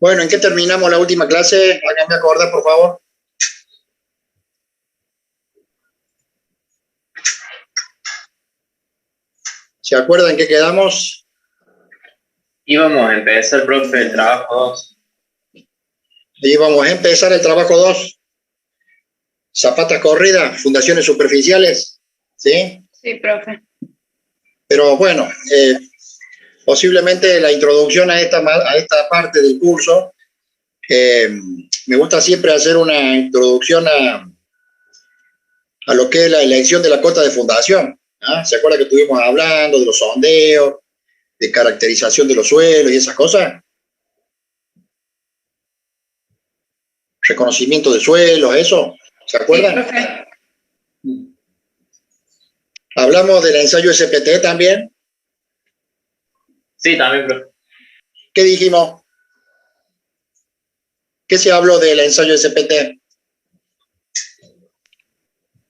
Bueno, ¿en qué terminamos la última clase? Háganme acordar, por favor. ¿Se acuerdan en qué quedamos? Íbamos a empezar, profe, el trabajo 2. Y vamos a empezar el trabajo 2. Zapatas corridas, fundaciones superficiales. ¿Sí? Sí, profe. Pero bueno, posiblemente la introducción a esta parte del curso, me gusta siempre hacer una introducción a lo que es la elección de la cota de fundación. ¿Ah? ¿Se acuerda que estuvimos hablando de los sondeos, de caracterización de los suelos y esas cosas? Reconocimiento de suelos, eso. ¿Se acuerdan? Sí, profe. Hablamos del ensayo SPT también. Sí, también, profe. ¿Qué dijimos? ¿Qué se habló del ensayo SPT?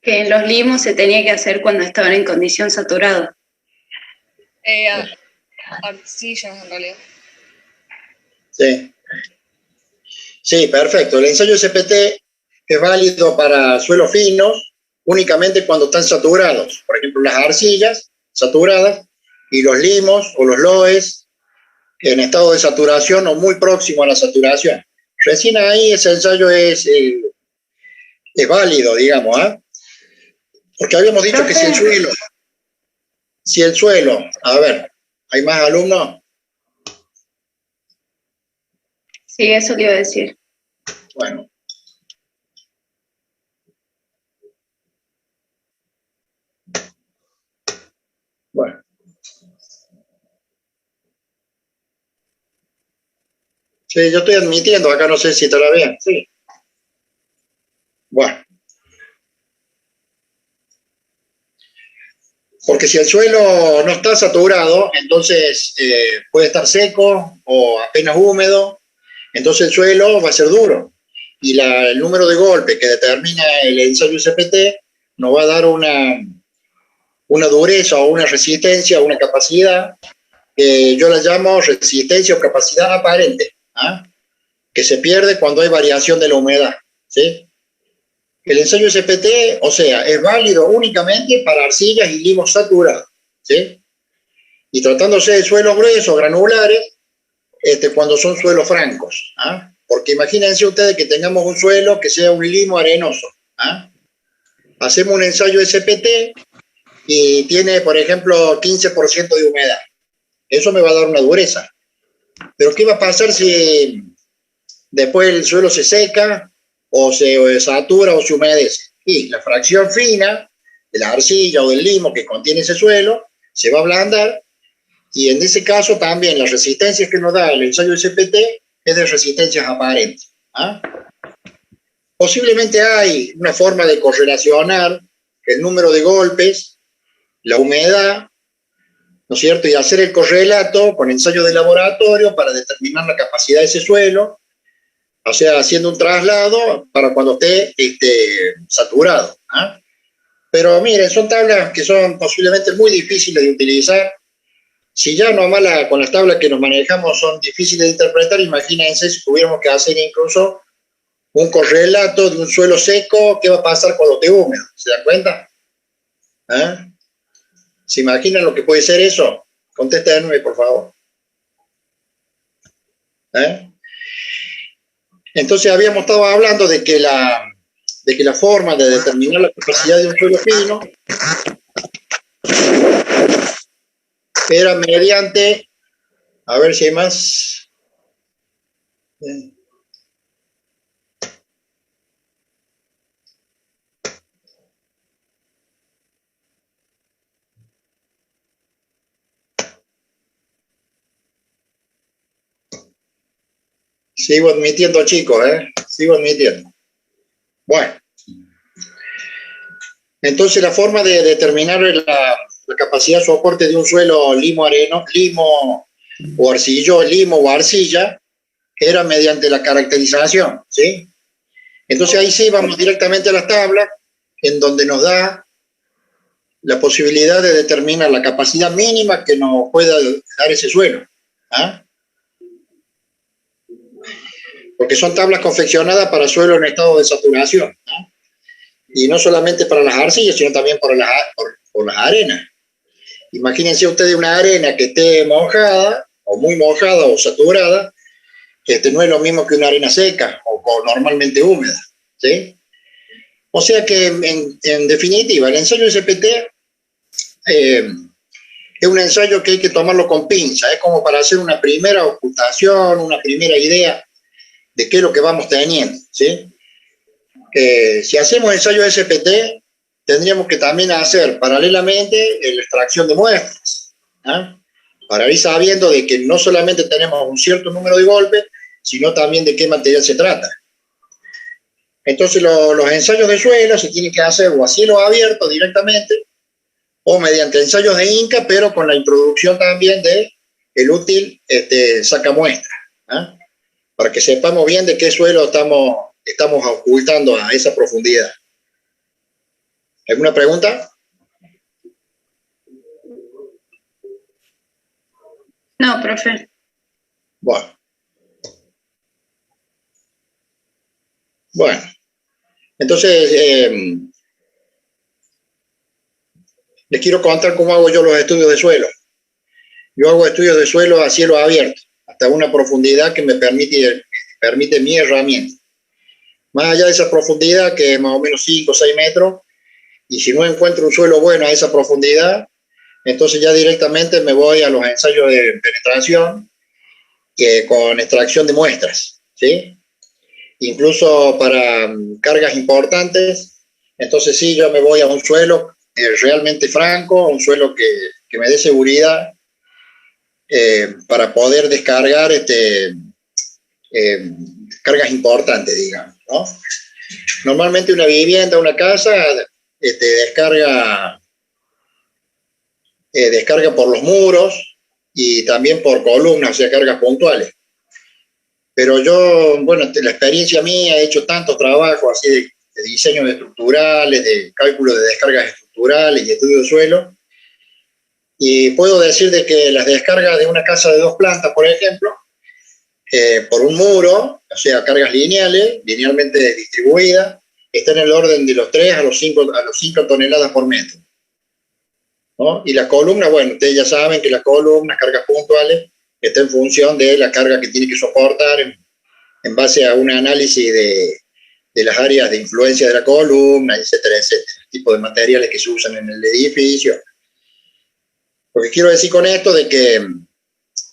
Que en los limos se tenía que hacer cuando estaban en condición saturada. Arcillas, en realidad. Sí. Sí, perfecto. El ensayo SPT es válido para suelos finos únicamente cuando están saturados. Por ejemplo, las arcillas saturadas y los limos o los loes en estado de saturación o muy próximo a la saturación. Recién ahí ese ensayo es válido, digamos, ¿ah? Porque habíamos dicho que si el suelo, a ver, ¿hay más alumnos? Sí, eso le iba a decir. Bueno. Bueno. Sí, yo estoy admitiendo, acá no sé si te la vean. Sí. Bueno. Porque si el suelo no está saturado, entonces puede estar seco o apenas húmedo, entonces el suelo va a ser duro. Y el número de golpes que determina el ensayo SPT nos va a dar una dureza o una resistencia o una capacidad que yo la llamo resistencia o capacidad aparente, ¿ah? Que se pierde cuando hay variación de la humedad, ¿sí? El ensayo SPT, o sea, es válido únicamente para arcillas y limos saturados, ¿sí? Y tratándose de suelos gruesos, granulares, cuando son suelos francos, ¿ah? Porque imagínense ustedes que tengamos un suelo que sea un limo arenoso, ¿ah? Hacemos un ensayo SPT y tiene, por ejemplo, 15% de humedad. Eso me va a dar una dureza. Pero ¿qué va a pasar si después el suelo se seca o se satura o se humedece? Y la fracción fina de la arcilla o del limo que contiene ese suelo se va a ablandar y en ese caso también las resistencias que nos da el ensayo SPT es de resistencias aparentes. ¿Ah? Posiblemente hay una forma de correlacionar el número de golpes, la humedad, ¿no es cierto? Y hacer el correlato con ensayos de laboratorio para determinar la capacidad de ese suelo, o sea, haciendo un traslado para cuando esté saturado. ¿Ah? Pero miren, son tablas que son posiblemente muy difíciles de utilizar. Si ya nomás con las tablas que nos manejamos son difíciles de interpretar, imagínense si tuviéramos que hacer incluso un correlato de un suelo seco, ¿qué va a pasar cuando esté húmedo? ¿Se dan cuenta? ¿Ah? ¿Se imaginan lo que puede ser eso? Contesta de nuevo, por favor. Entonces habíamos estado hablando de que la forma de determinar la capacidad de un suelo fino era mediante, a ver si hay más. Sigo admitiendo, chicos, sigo admitiendo. Bueno. Entonces la forma de determinar la capacidad de soporte de un suelo limo o arcilla, era mediante la caracterización, ¿sí? Entonces ahí sí vamos directamente a las tablas, en donde nos da la posibilidad de determinar la capacidad mínima que nos pueda dar ese suelo. ¿Ah? porque son tablas confeccionadas para suelo en estado de saturación, ¿no? Y no solamente para las arcillas, sino también por las arenas. Imagínense ustedes una arena que esté mojada, o muy mojada, o saturada, no es lo mismo que una arena seca, o normalmente húmeda, ¿sí? O sea que, en definitiva, el ensayo SPT es un ensayo que hay que tomarlo con pinza, es como para hacer una primera ocultación, una primera idea de qué es lo que vamos teniendo, ¿sí? Si hacemos ensayo SPT, tendríamos que también hacer paralelamente la extracción de muestras, ¿no? Para ir sabiendo de que no solamente tenemos un cierto número de golpes, sino también de qué material se trata. Entonces los ensayos de suelo se tienen que hacer o a cielo abierto directamente, o mediante ensayos de Inca, pero con la introducción también de el útil sacamuestra, ¿no? Para que sepamos bien de qué suelo estamos ocultando a esa profundidad. ¿Alguna pregunta? No, profe. Bueno, entonces les quiero contar cómo hago yo los estudios de suelo. Yo hago estudios de suelo a cielo abierto, hasta una profundidad que me permite mi herramienta. Más allá de esa profundidad, que es más o menos 5 o 6 metros, y si no encuentro un suelo bueno a esa profundidad, entonces ya directamente me voy a los ensayos de penetración con extracción de muestras, ¿sí? Incluso para cargas importantes, entonces sí, yo me voy a un suelo realmente franco, un suelo que me dé seguridad para poder descargar cargas importantes, digamos, ¿no? Normalmente una vivienda, una casa, descarga por los muros y también por columnas, o sea, cargas puntuales. Pero yo, bueno, la experiencia mía, he hecho tantos trabajos así de diseños estructurales, de cálculo de descargas estructurales y estudio de suelo, y puedo decir de que las descargas de una casa de 2 plantas, por ejemplo, por un muro, o sea, cargas linealmente distribuidas, están en el orden de los 3 a los 5 toneladas por metro, ¿no? Y las columnas, bueno, ustedes ya saben que las columnas, cargas puntuales, está en función de la carga que tiene que soportar en base a un análisis de las áreas de influencia de la columna, etcétera, etcétera, el tipo de materiales que se usan en el edificio. Lo que quiero decir con esto de que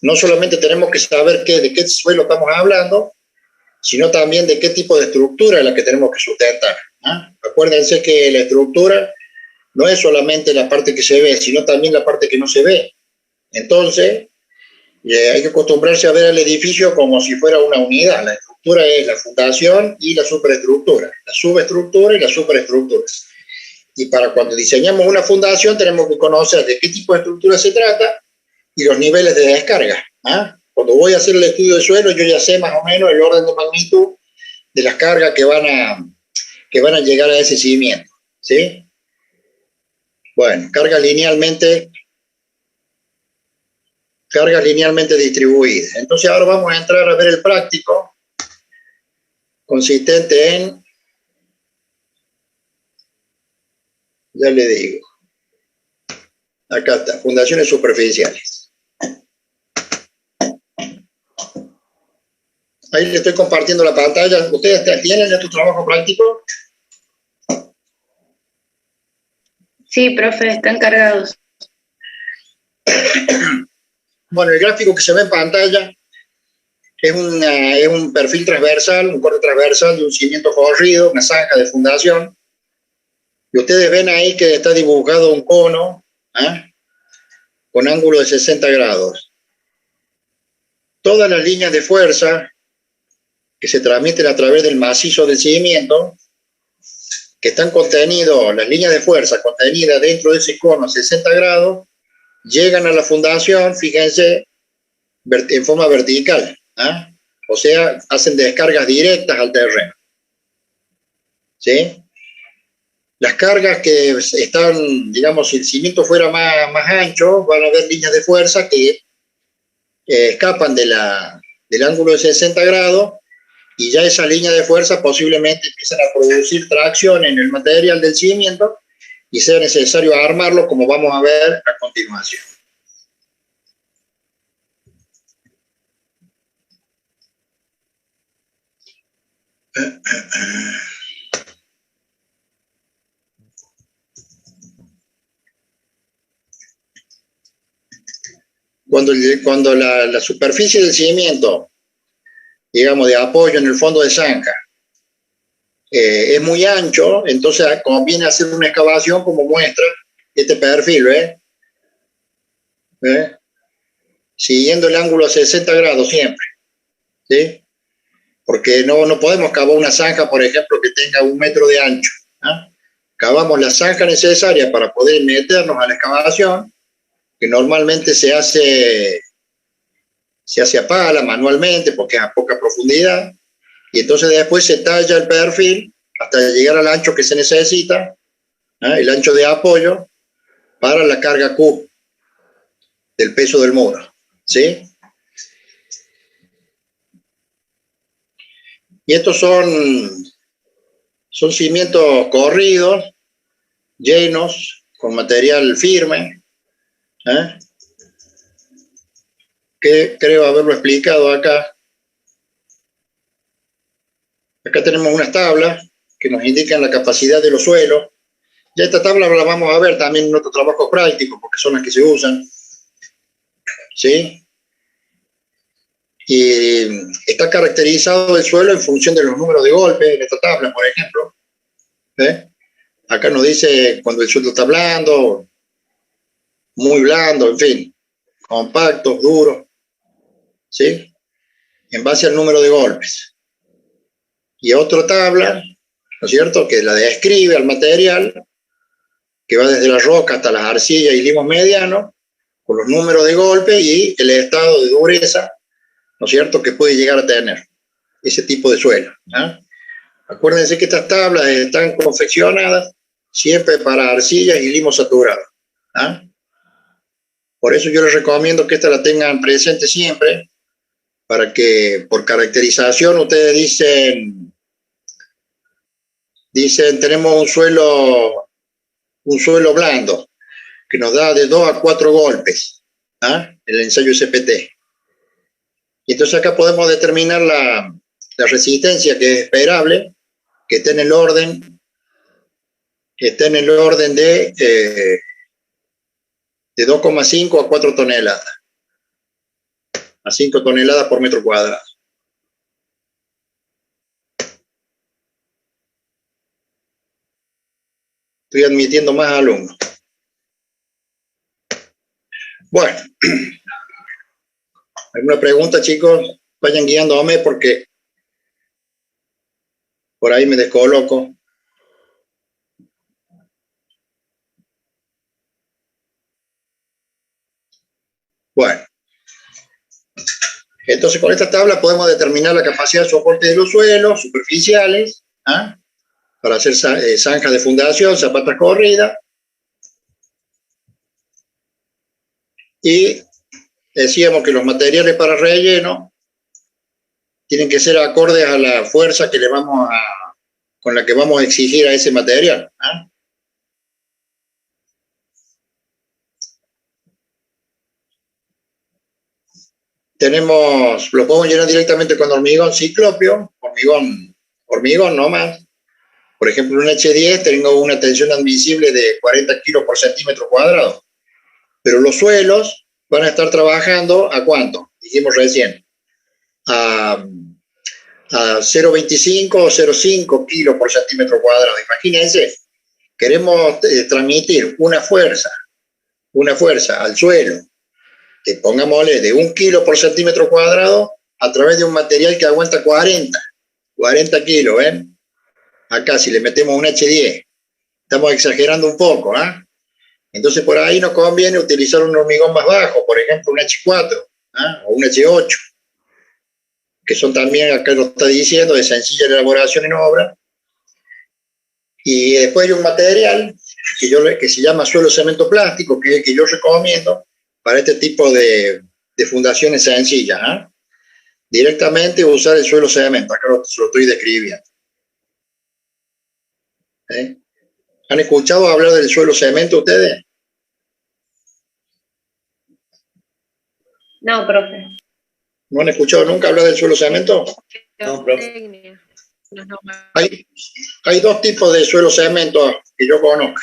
no solamente tenemos que saber de qué suelo estamos hablando, sino también de qué tipo de estructura es la que tenemos que sustentar, ¿no? Acuérdense que la estructura no es solamente la parte que se ve, sino también la parte que no se ve. Entonces, hay que acostumbrarse a ver el edificio como si fuera una unidad. La estructura es la fundación y la superestructura, la subestructura y la superestructura. Y para cuando diseñamos una fundación tenemos que conocer de qué tipo de estructura se trata y los niveles de descarga, ¿ah? Cuando voy a hacer el estudio de suelo, yo ya sé más o menos el orden de magnitud de las cargas que van a llegar a ese cimiento, ¿sí? Bueno, cargas linealmente distribuidas. Entonces ahora vamos a entrar a ver el práctico, consistente en, ya le digo, acá está, fundaciones superficiales. Ahí le estoy compartiendo la pantalla. ¿Ustedes tienen estos trabajos prácticos? Sí, profe, están cargados. Bueno, el gráfico que se ve en pantalla es un perfil transversal, un corte transversal de un cimiento corrido, una zanja de fundación. Y ustedes ven ahí que está dibujado un cono, ¿eh?, con ángulo de 60 grados. Todas las líneas de fuerza que se transmiten a través del macizo del cimiento, que están contenidos, las líneas de fuerza contenidas dentro de ese cono a 60 grados, llegan a la fundación, fíjense, en forma vertical, ¿eh? O sea, hacen descargas directas al terreno, ¿sí? Las cargas que están, digamos, si el cimiento fuera más ancho, van a haber líneas de fuerza que escapan del ángulo de 60 grados y ya esa línea de fuerza posiblemente empiezan a producir tracción en el material del cimiento y sea necesario armarlo, como vamos a ver a continuación. Cuando la superficie del cimiento, digamos, de apoyo en el fondo de zanja, es muy ancho, entonces conviene hacer una excavación como muestra este perfil, siguiendo el ángulo a 60 grados siempre, ¿sí? Porque no podemos cavar una zanja, por ejemplo, que tenga 1 metro de ancho, ¿ah? Cavamos la zanja necesaria para poder meternos a la excavación, que normalmente se hace a pala, manualmente, porque es a poca profundidad, y entonces después se talla el perfil hasta llegar al ancho que se necesita, el ancho de apoyo, para la carga Q del peso del muro, ¿sí? Y estos son cimientos corridos, llenos, con material firme, que creo haberlo explicado acá. Acá tenemos unas tablas que nos indican la capacidad de los suelos. Ya esta tabla la vamos a ver también en nuestro trabajo práctico, porque son las que se usan, ¿sí? Y está caracterizado el suelo en función de los números de golpe en esta tabla, por ejemplo. Acá nos dice cuando el suelo está blando, muy blando, en fin, compacto, duro, ¿sí? En base al número de golpes. Y otra tabla, ¿no es cierto?, que la describe al material, que va desde la roca hasta las arcillas y limos medianos, con los números de golpe y el estado de dureza, ¿no es cierto?, que puede llegar a tener ese tipo de suelo. Acuérdense que estas tablas están confeccionadas siempre para arcillas y limos saturados. Por eso yo les recomiendo que esta la tengan presente siempre, para que por caracterización ustedes dicen tenemos un suelo blando, que nos da de 2 a 4 golpes, el ensayo SPT. Y entonces acá podemos determinar la resistencia que es esperable, que esté en el orden de 2,5 a 4 toneladas, a 5 toneladas por metro cuadrado. Estoy admitiendo más alumnos. Bueno, ¿alguna pregunta, chicos? Vayan guiándome porque por ahí me descoloco. Bueno, entonces con esta tabla podemos determinar la capacidad de soporte de los suelos superficiales, para hacer zanjas de fundación, zapatas corridas. Y decíamos que los materiales para relleno tienen que ser acordes a la fuerza que con la que vamos a exigir a ese material. Lo podemos llenar directamente con hormigón ciclopio, hormigón no más. Por ejemplo, en un H10 tengo una tensión admisible de 40 kilos por centímetro cuadrado. Pero los suelos van a estar trabajando ¿a cuánto? Dijimos recién. A 0,25 o 0,5 kilos por centímetro cuadrado. Imagínense, queremos transmitir una fuerza al suelo, que pongámosle de 1 kilo por centímetro cuadrado a través de un material que aguanta 40 kilos, ¿ven? Acá si le metemos un H10, estamos exagerando un poco, Entonces por ahí nos conviene utilizar un hormigón más bajo, por ejemplo un H4 o un H8, que son también, acá lo está diciendo, de sencilla elaboración en obra. Y después hay un material que se llama suelo cemento plástico, que es el que yo recomiendo para este tipo de fundaciones sencillas. directamente usar el suelo cemento. Acá se lo estoy describiendo. ¿Eh? ¿Han escuchado hablar del suelo cemento ustedes? No, profe. ¿No han escuchado nunca hablar del suelo cemento? No, profe. Hay dos tipos de suelo cemento que yo conozco.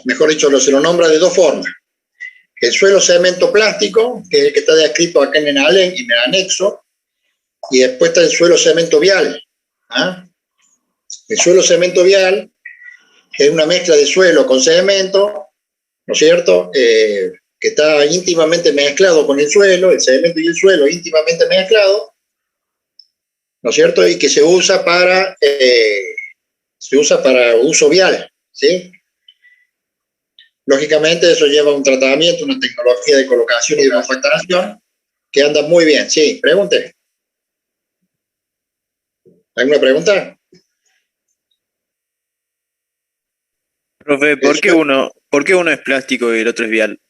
Mejor dicho, se lo nombra de dos formas. El suelo cemento plástico, que es el que está descrito acá en el anexo, y después está el suelo cemento vial. ¿Ah? El suelo cemento vial es una mezcla de suelo con cemento, ¿no es cierto? Que está íntimamente mezclado con el cemento y el suelo íntimamente mezclado, ¿no es cierto? Y que se usa para uso vial, ¿sí? Lógicamente eso lleva un tratamiento, una tecnología de colocación y de compactación que anda muy bien. Sí, pregunte. ¿Alguna pregunta? Profe, ¿por qué uno es plástico y el otro es vial?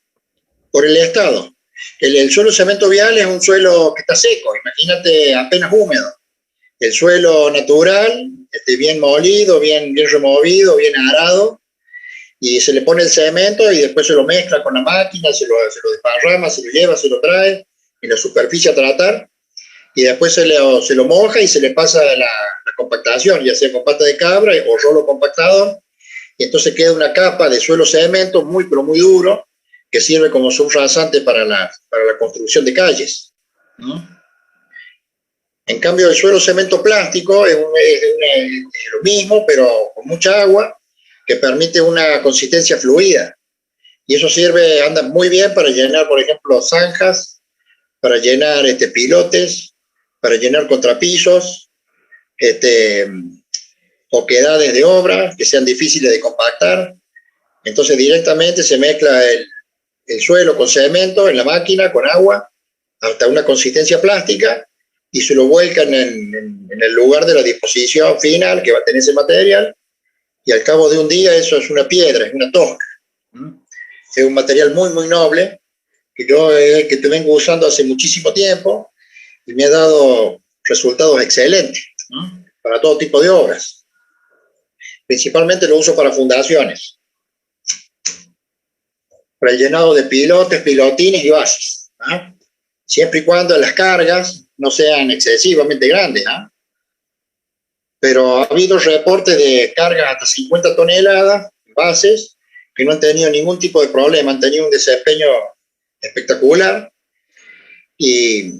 Por el estado. El suelo cemento vial es un suelo que está seco, imagínate apenas húmedo. El suelo natural, bien molido, bien removido, bien arado, y se le pone el cemento y después se lo mezcla con la máquina, se lo desparrama, se lo lleva, se lo trae en la superficie a tratar, y después se lo moja y se le pasa la compactación, ya sea con pata de cabra o rolo compactador, y entonces queda una capa de suelo cemento muy, pero muy duro, que sirve como subrasante para la construcción de calles, ¿no? En cambio, el suelo cemento plástico es lo mismo, pero con mucha agua, que permite una consistencia fluida. Y eso anda muy bien para llenar, por ejemplo, zanjas, para llenar pilotes, para llenar contrapisos, oquedades de obra que sean difíciles de compactar. Entonces directamente se mezcla el suelo con cemento en la máquina, con agua, hasta una consistencia plástica, y se lo vuelcan en el lugar de la disposición final que va a tener ese material, y al cabo de un día eso es una piedra, es una tosca. Es un material muy, muy noble, que te vengo usando hace muchísimo tiempo, y me ha dado resultados excelentes, ¿no? Para todo tipo de obras. Principalmente lo uso para fundaciones, para el llenado de pilotes, pilotines y bases, ¿no? Siempre y cuando las cargas no sean excesivamente grandes, ¿no? Pero ha habido reportes de cargas hasta 50 toneladas, bases, que no han tenido ningún tipo de problema, han tenido un desempeño espectacular. Y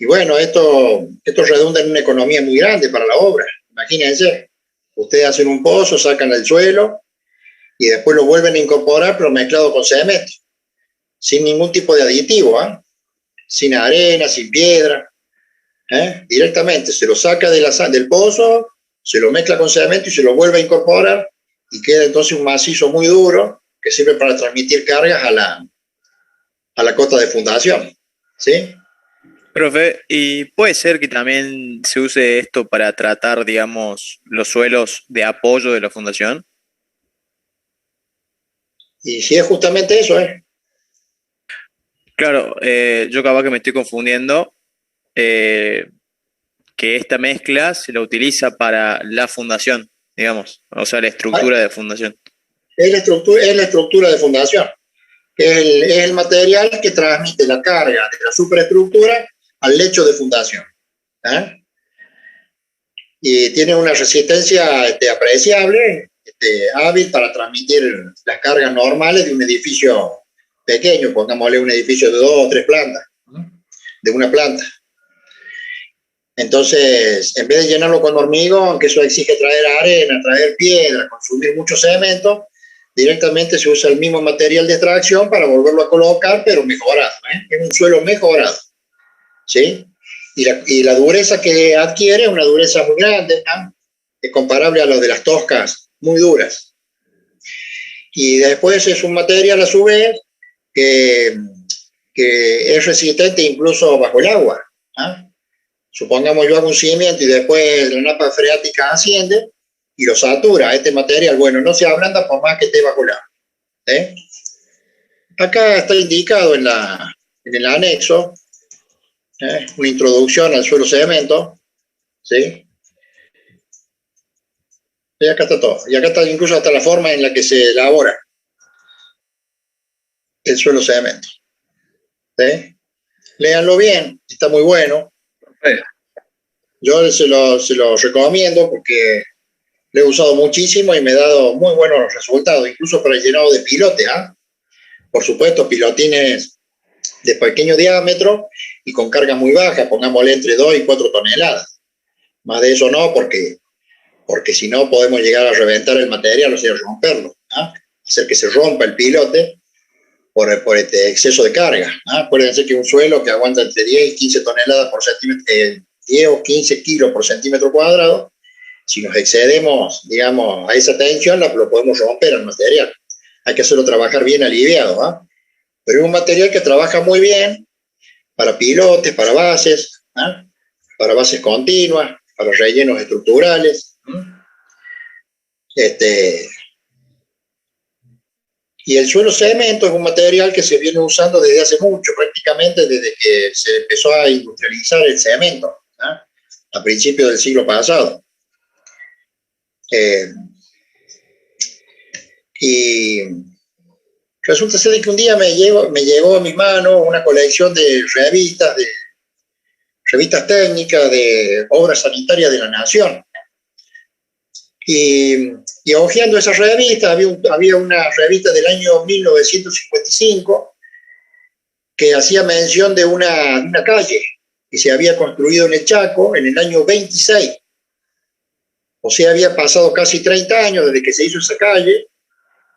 bueno, esto redunda en una economía muy grande para la obra. Imagínense, ustedes hacen un pozo, sacan el suelo y después lo vuelven a incorporar, pero mezclado con cemento, sin ningún tipo de aditivo, ¿eh? Sin arena, sin piedra. Directamente se lo saca del pozo, se lo mezcla con cemento y se lo vuelve a incorporar, y queda entonces un macizo muy duro que sirve para transmitir cargas a la cota de fundación, ¿sí? Profe, ¿y puede ser que también se use esto para tratar, digamos, los suelos de apoyo de la fundación? Y si es justamente eso, Claro, yo capaz que me estoy confundiendo, que esta mezcla se la utiliza para la fundación, digamos, o sea, la estructura de fundación. Es la estructura de fundación. Es el material que transmite la carga de la superestructura al lecho de fundación. Y tiene una resistencia apreciable, hábil para transmitir las cargas normales de un edificio pequeño, pongámosle un edificio de 2 o 3 plantas, de una planta. Entonces, en vez de llenarlo con hormigón, que eso exige traer arena, traer piedra, consumir mucho cemento, directamente se usa el mismo material de extracción para volverlo a colocar, pero mejorado, es un suelo mejorado, ¿sí? Y la dureza que adquiere es una dureza muy grande, ¿no? Es comparable a lo de las toscas, muy duras. Y después es un material a su vez que es resistente incluso bajo el agua, ¿no? Supongamos yo hago un cimiento y después la napa freática asciende y lo satura. Este material, bueno, no se ablanda por más que esté bajo el agua. Acá está indicado en el anexo Una introducción al suelo cemento, ¿sí? Y acá está todo. Y acá está incluso hasta la forma en la que se elabora el suelo cemento. ¿Sí? Léanlo bien, está muy bueno. Yo se lo recomiendo porque lo he usado muchísimo y me ha dado muy buenos resultados, incluso para el llenado de pilotes. Por supuesto, pilotines de pequeño diámetro y con carga muy baja, pongámosle entre 2 y 4 toneladas. Más de eso no, porque si no podemos llegar a reventar el material, o sea, romperlo, hacer que se rompa el pilote por este exceso de carga. Acuérdense que un suelo que aguanta entre 10 y 15 toneladas por centímetro, 10 o 15 kilos por centímetro cuadrado, si nos excedemos, digamos, a esa tensión, lo podemos romper al material. Hay que hacerlo trabajar bien aliviado, pero es un material que trabaja muy bien para pilotes, para bases continuas, para rellenos estructurales. Y el suelo cemento es un material que se viene usando desde hace mucho, prácticamente desde que se empezó a industrializar el cemento, a principios del siglo pasado. Y resulta ser que un día me llegó a mis manos una colección de revistas técnicas de obras sanitarias de la Nación. Y hojeando esas revistas, había una revista del año 1955 que hacía mención de una calle que se había construido en el Chaco en el año 26. O sea, había pasado casi 30 años desde que se hizo esa calle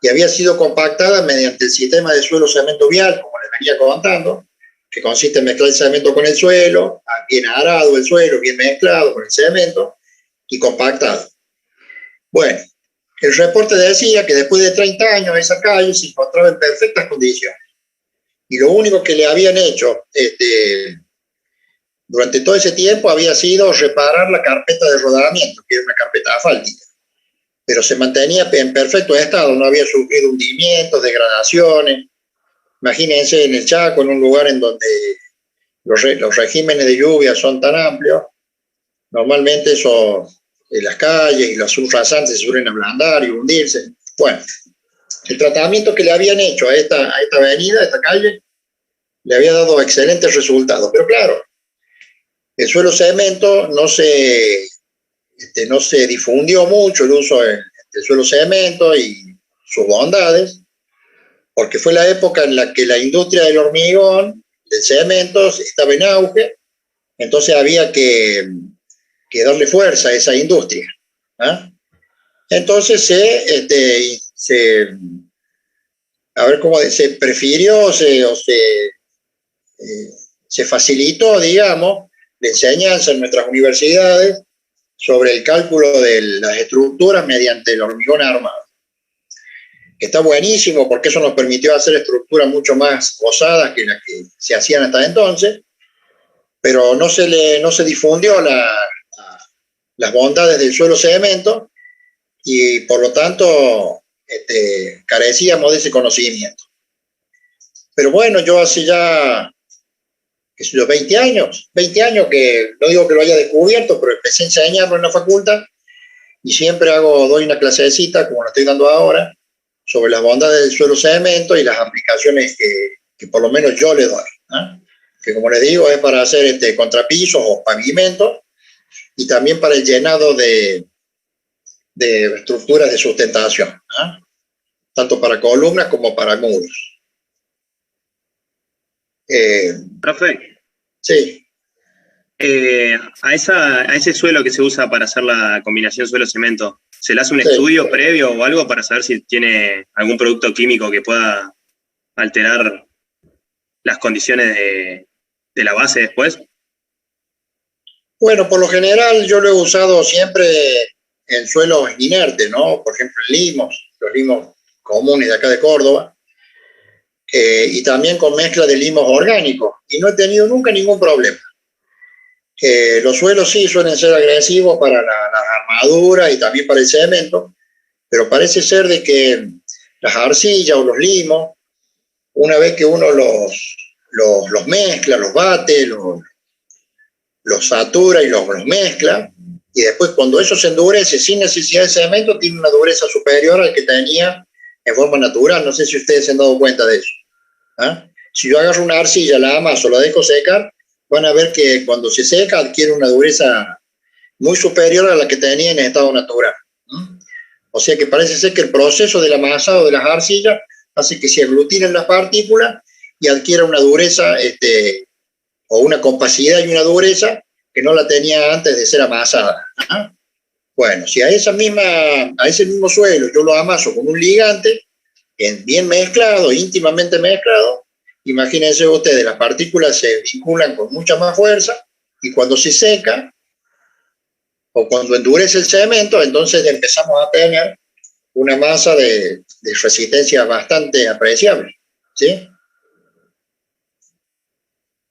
y había sido compactada mediante el sistema de suelo cemento vial, como les venía contando, que consiste en mezclar el cemento con el suelo, bien arado el suelo, bien mezclado con el cemento y compactado. Bueno, el reporte decía que después de 30 años esa calle se encontraba en perfectas condiciones. Y lo único que le habían hecho durante todo ese tiempo había sido reparar la carpeta de rodamiento, que era una carpeta asfáltica. Pero se mantenía en perfecto estado, no había sufrido hundimientos, degradaciones. Imagínense en el Chaco, en un lugar en donde los regímenes de lluvia son tan amplios, normalmente las calles y los subrasantes se suelen ablandar y hundirse. Bueno, el tratamiento que le habían hecho a esta avenida, a esta calle, le había dado excelentes resultados. Pero claro, el suelo cemento no se difundió mucho el uso del suelo cemento y sus bondades, porque fue la época en la que la industria del hormigón, del cemento, estaba en auge, entonces había que darle fuerza a esa industria. Entonces se prefirió, se facilitó, digamos, la enseñanza en nuestras universidades sobre el cálculo de las estructuras mediante el hormigón armado. Está buenísimo porque eso nos permitió hacer estructuras mucho más osadas que las que se hacían hasta entonces, pero no se difundió las bondades del suelo cemento y por lo tanto carecíamos de ese conocimiento. Pero bueno, yo hace ya 20 años que, no digo que lo haya descubierto, pero empecé a enseñarlo en la facultad y siempre doy una clasecita, como la estoy dando ahora, sobre las bondades del suelo cemento y las aplicaciones que por lo menos yo le doy, que como les digo es para hacer contrapisos o pavimentos y también para el llenado de estructuras de sustentación, tanto para columnas como para muros. Profe, Sí. a ese suelo que se usa para hacer la combinación suelo-cemento, ¿se le hace un Sí. estudio previo o algo para saber si tiene algún producto químico que pueda alterar las condiciones de la base después? Bueno, por lo general yo lo he usado siempre en suelos inertes, ¿no? Por ejemplo, en los limos comunes de acá de Córdoba, y también con mezcla de limos orgánicos, y no he tenido nunca ningún problema. Los suelos sí suelen ser agresivos para las armaduras y también para el cemento, pero parece ser de que las arcillas o los limos, una vez que uno los mezcla, los bate, los satura y los mezcla, y después cuando eso se endurece sin necesidad de cemento, tiene una dureza superior al que tenía en forma natural. No sé si ustedes se han dado cuenta de eso. ¿Ah? Si yo agarro una arcilla, la amaso, la dejo secar, van a ver que cuando se seca adquiere una dureza muy superior a la que tenía en estado natural. ¿Mm? O sea que parece ser que el proceso del amasado de las arcillas hace que se aglutinen las partículas y adquiera una dureza, o una compacidad y una dureza que no la tenía antes de ser amasada. ¿Ah? Bueno, si a ese mismo suelo yo lo amaso con un ligante, bien mezclado, íntimamente mezclado, imagínense ustedes, las partículas se vinculan con mucha más fuerza y cuando se seca o cuando endurece el cemento, entonces empezamos a tener una masa de resistencia bastante apreciable. ¿Sí?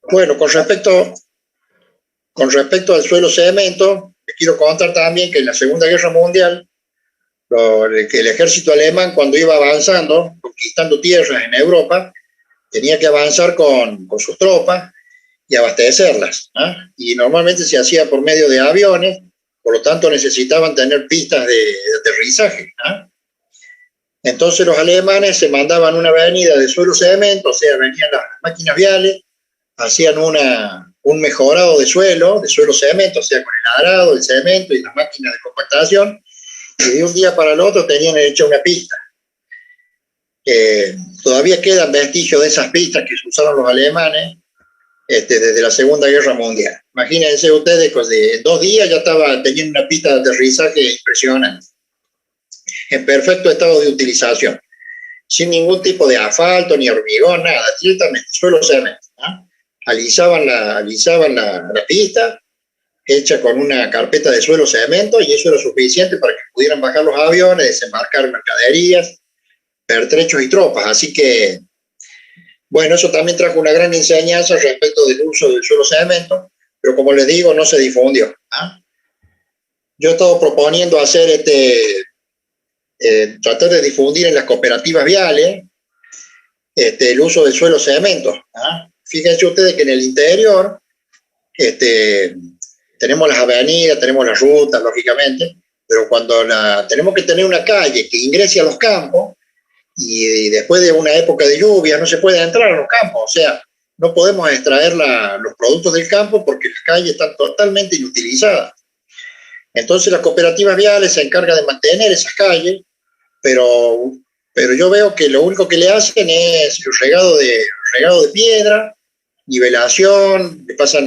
Bueno, con respecto al suelo cemento, les quiero contar también que en la Segunda Guerra Mundial, que el ejército alemán, cuando iba avanzando, conquistando tierras en Europa, tenía que avanzar con sus tropas y abastecerlas. ¿Ah? Y normalmente se hacía por medio de aviones, por lo tanto necesitaban tener pistas de aterrizaje. ¿Ah? Entonces los alemanes se mandaban una avenida de suelo cemento, o sea, venían las máquinas viales, hacían un mejorado de suelo cemento, o sea, con el arado, el cemento y las máquinas de compactación, y de un día para el otro tenían hecha una pista. Todavía quedan vestigios de esas pistas que usaron los alemanes desde la Segunda Guerra Mundial. Imagínense ustedes que en 2 días ya tenían una pista de aterrizaje impresionante, en perfecto estado de utilización, sin ningún tipo de asfalto, ni hormigón, nada, directamente, suelo cemento. ¿Ah? Alisaban la pista, hecha con una carpeta de suelo cemento, y eso era suficiente para que pudieran bajar los aviones, desembarcar mercaderías, pertrechos y tropas. Así que, bueno, eso también trajo una gran enseñanza respecto del uso del suelo cemento, pero como les digo, no se difundió. ¿Ah? Yo he estado proponiendo hacer tratar de difundir en las cooperativas viales el uso del suelo cemento. ¿Ah? Fíjense ustedes que en el interior tenemos las avenidas, tenemos las rutas, lógicamente, pero cuando tenemos que tener una calle que ingrese a los campos, y después de una época de lluvia no se puede entrar a los campos, o sea, no podemos extraer los productos del campo porque las calles están totalmente inutilizadas. Entonces las cooperativas viales se encargan de mantener esas calles, pero yo veo que lo único que le hacen es el regado de piedra, nivelación, le pasan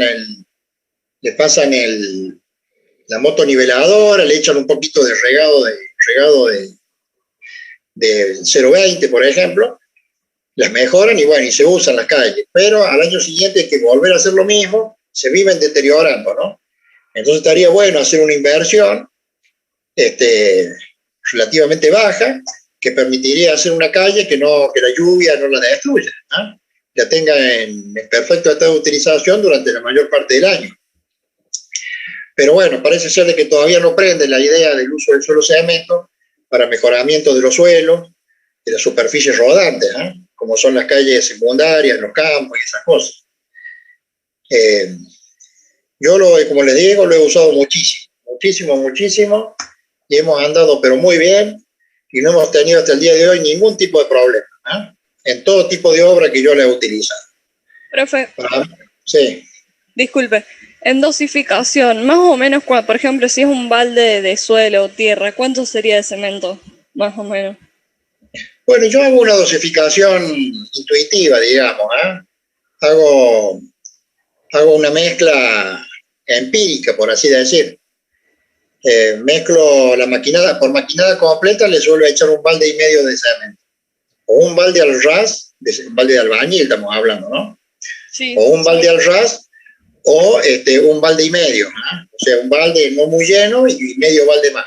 la motoniveladora, le echan un poquito de regado de 0,20, por ejemplo, las mejoran y bueno, y se usan las calles, pero al año siguiente hay que volver a hacer lo mismo, se viven deteriorando, ¿no? Entonces estaría bueno hacer una inversión relativamente baja, que permitiría hacer una calle que la lluvia no la destruya, ¿no? La tenga en perfecto estado de utilización durante la mayor parte del año. Pero bueno, parece ser de que todavía no prende la idea del uso del suelo cemento para mejoramiento de los suelos, de las superficies rodantes, ¿eh? Como son las calles secundarias, los campos y esas cosas. Yo, como les digo, lo he usado muchísimo, y hemos andado pero muy bien, y no hemos tenido hasta el día de hoy ningún tipo de problema, ¿eh? En todo tipo de obra que yo le he utilizado. Profe, sí. disculpe, en dosificación, más o menos, por ejemplo, si es un balde de suelo o tierra, ¿cuánto sería de cemento? Más o menos. Bueno, yo hago una dosificación intuitiva, digamos, ¿eh? Hago una mezcla empírica, por así decir. Mezclo por maquinada completa, le suelo echar 1,5 balde de cemento. O un balde al ras, un balde de albañil estamos hablando, ¿no? Sí. O un balde al ras, o 1,5 balde, ¿no? O sea, un balde no muy lleno y medio balde más.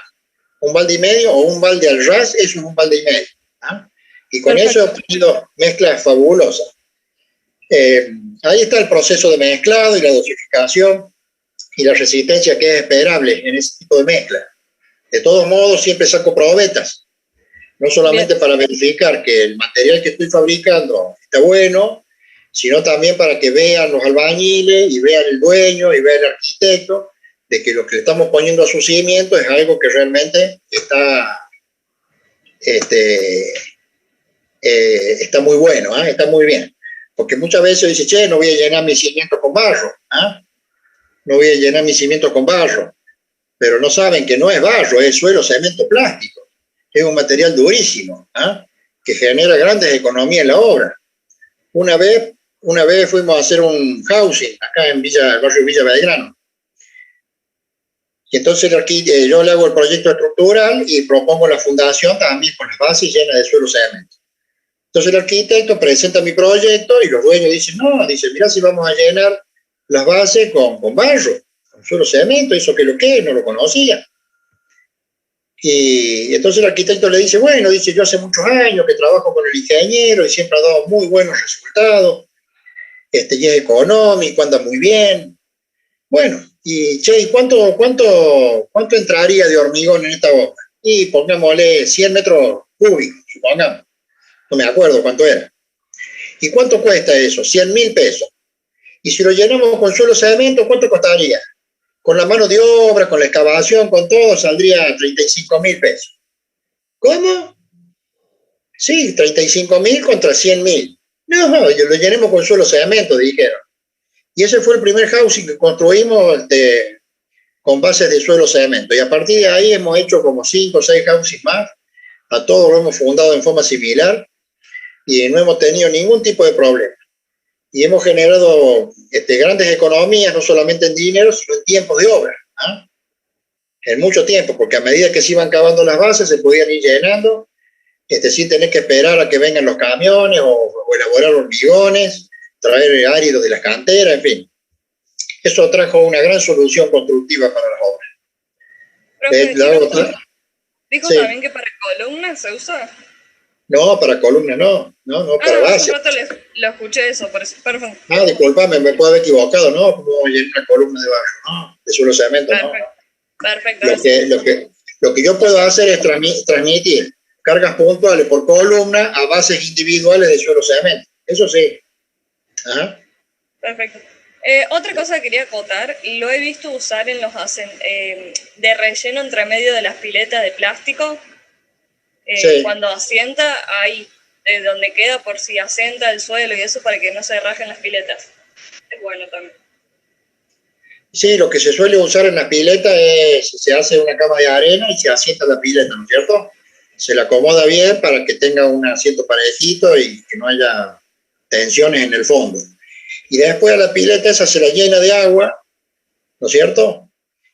1,5 balde o un balde al ras es 1,5 balde, ¿no? Y con Perfecto. eso he obtenido mezclas fabulosas. Ahí está el proceso de mezclado y la dosificación y la resistencia que es esperable en ese tipo de mezcla. De todos modos, siempre saco probetas, no solamente para verificar que el material que estoy fabricando está bueno, sino también para que vean los albañiles y vean el dueño y vean el arquitecto de que lo que le estamos poniendo a su cimiento es algo que realmente está muy bueno, está muy bien. Porque muchas veces dice, che, no voy a llenar mi cimiento con barro, no voy a llenar mi cimiento con barro, pero no saben que no es barro, es suelo cemento plástico, es un material durísimo, que genera grandes economías en la obra. Una vez fuimos a hacer un housing acá en el barrio Villa Belgrano. Y entonces aquí yo le hago el proyecto estructural y propongo la fundación también con las bases llenas de suelo cemento. Entonces el arquitecto presenta mi proyecto y los dueños dicen, no, dice, mira si vamos a llenar las bases con barro, con suelo cemento, eso que lo que no lo conocía. Y entonces el arquitecto le dice, bueno, dice, yo hace muchos años que trabajo con el ingeniero y siempre ha dado muy buenos resultados, y es económico, anda muy bien. Bueno, y che, ¿cuánto entraría de hormigón en esta obra? Y pongámosle 100 metros cúbicos, supongamos. No me acuerdo cuánto era. ¿Y cuánto cuesta eso? 100.000 pesos. Y si lo llenamos con suelo cemento, ¿cuánto costaría? Con la mano de obra, con la excavación, con todo, saldría 35.000 pesos. ¿Cómo? Sí, 35.000 contra 100.000. No, lo llenemos con suelo cemento, dijeron. Y ese fue el primer housing que construimos con bases de suelo cemento. Y a partir de ahí hemos hecho como 5 o 6 housing más. A todos lo hemos fundado en forma similar y no hemos tenido ningún tipo de problema. Y hemos generado grandes economías, no solamente en dinero, sino en tiempos de obra. En mucho tiempo, porque a medida que se iban cavando las bases, se podían ir llenando, sin tener que esperar a que vengan los camiones o elaborar hormigones, traer áridos de las canteras, en fin. Eso trajo una gran solución constructiva para las obras. Dijo sí. También que para columnas se usa. No, para columnas no, para base. Hace rato lo escuché eso, perfecto. Disculpame, me puedo haber equivocado, ¿no? Como llenar una columna de barro, ¿no? De suelo cemento, Perfecto. Lo que yo puedo hacer es transmitir cargas puntuales por columna a bases individuales de suelo cemento. Eso sí. Ajá. Perfecto. Otra cosa que quería acotar, lo he visto usar en los de relleno entre medio de las piletas de plástico. Sí. Cuando asienta, ahí, donde queda por si asienta el suelo y eso para que no se rajen las piletas. Es bueno también. Sí, lo que se suele usar en las piletas es, se hace una cama de arena y se asienta la pileta, ¿no es cierto? Se la acomoda bien para que tenga un asiento parejito y que no haya tensiones en el fondo. Y después a la pileta esa se la llena de agua, ¿no es cierto?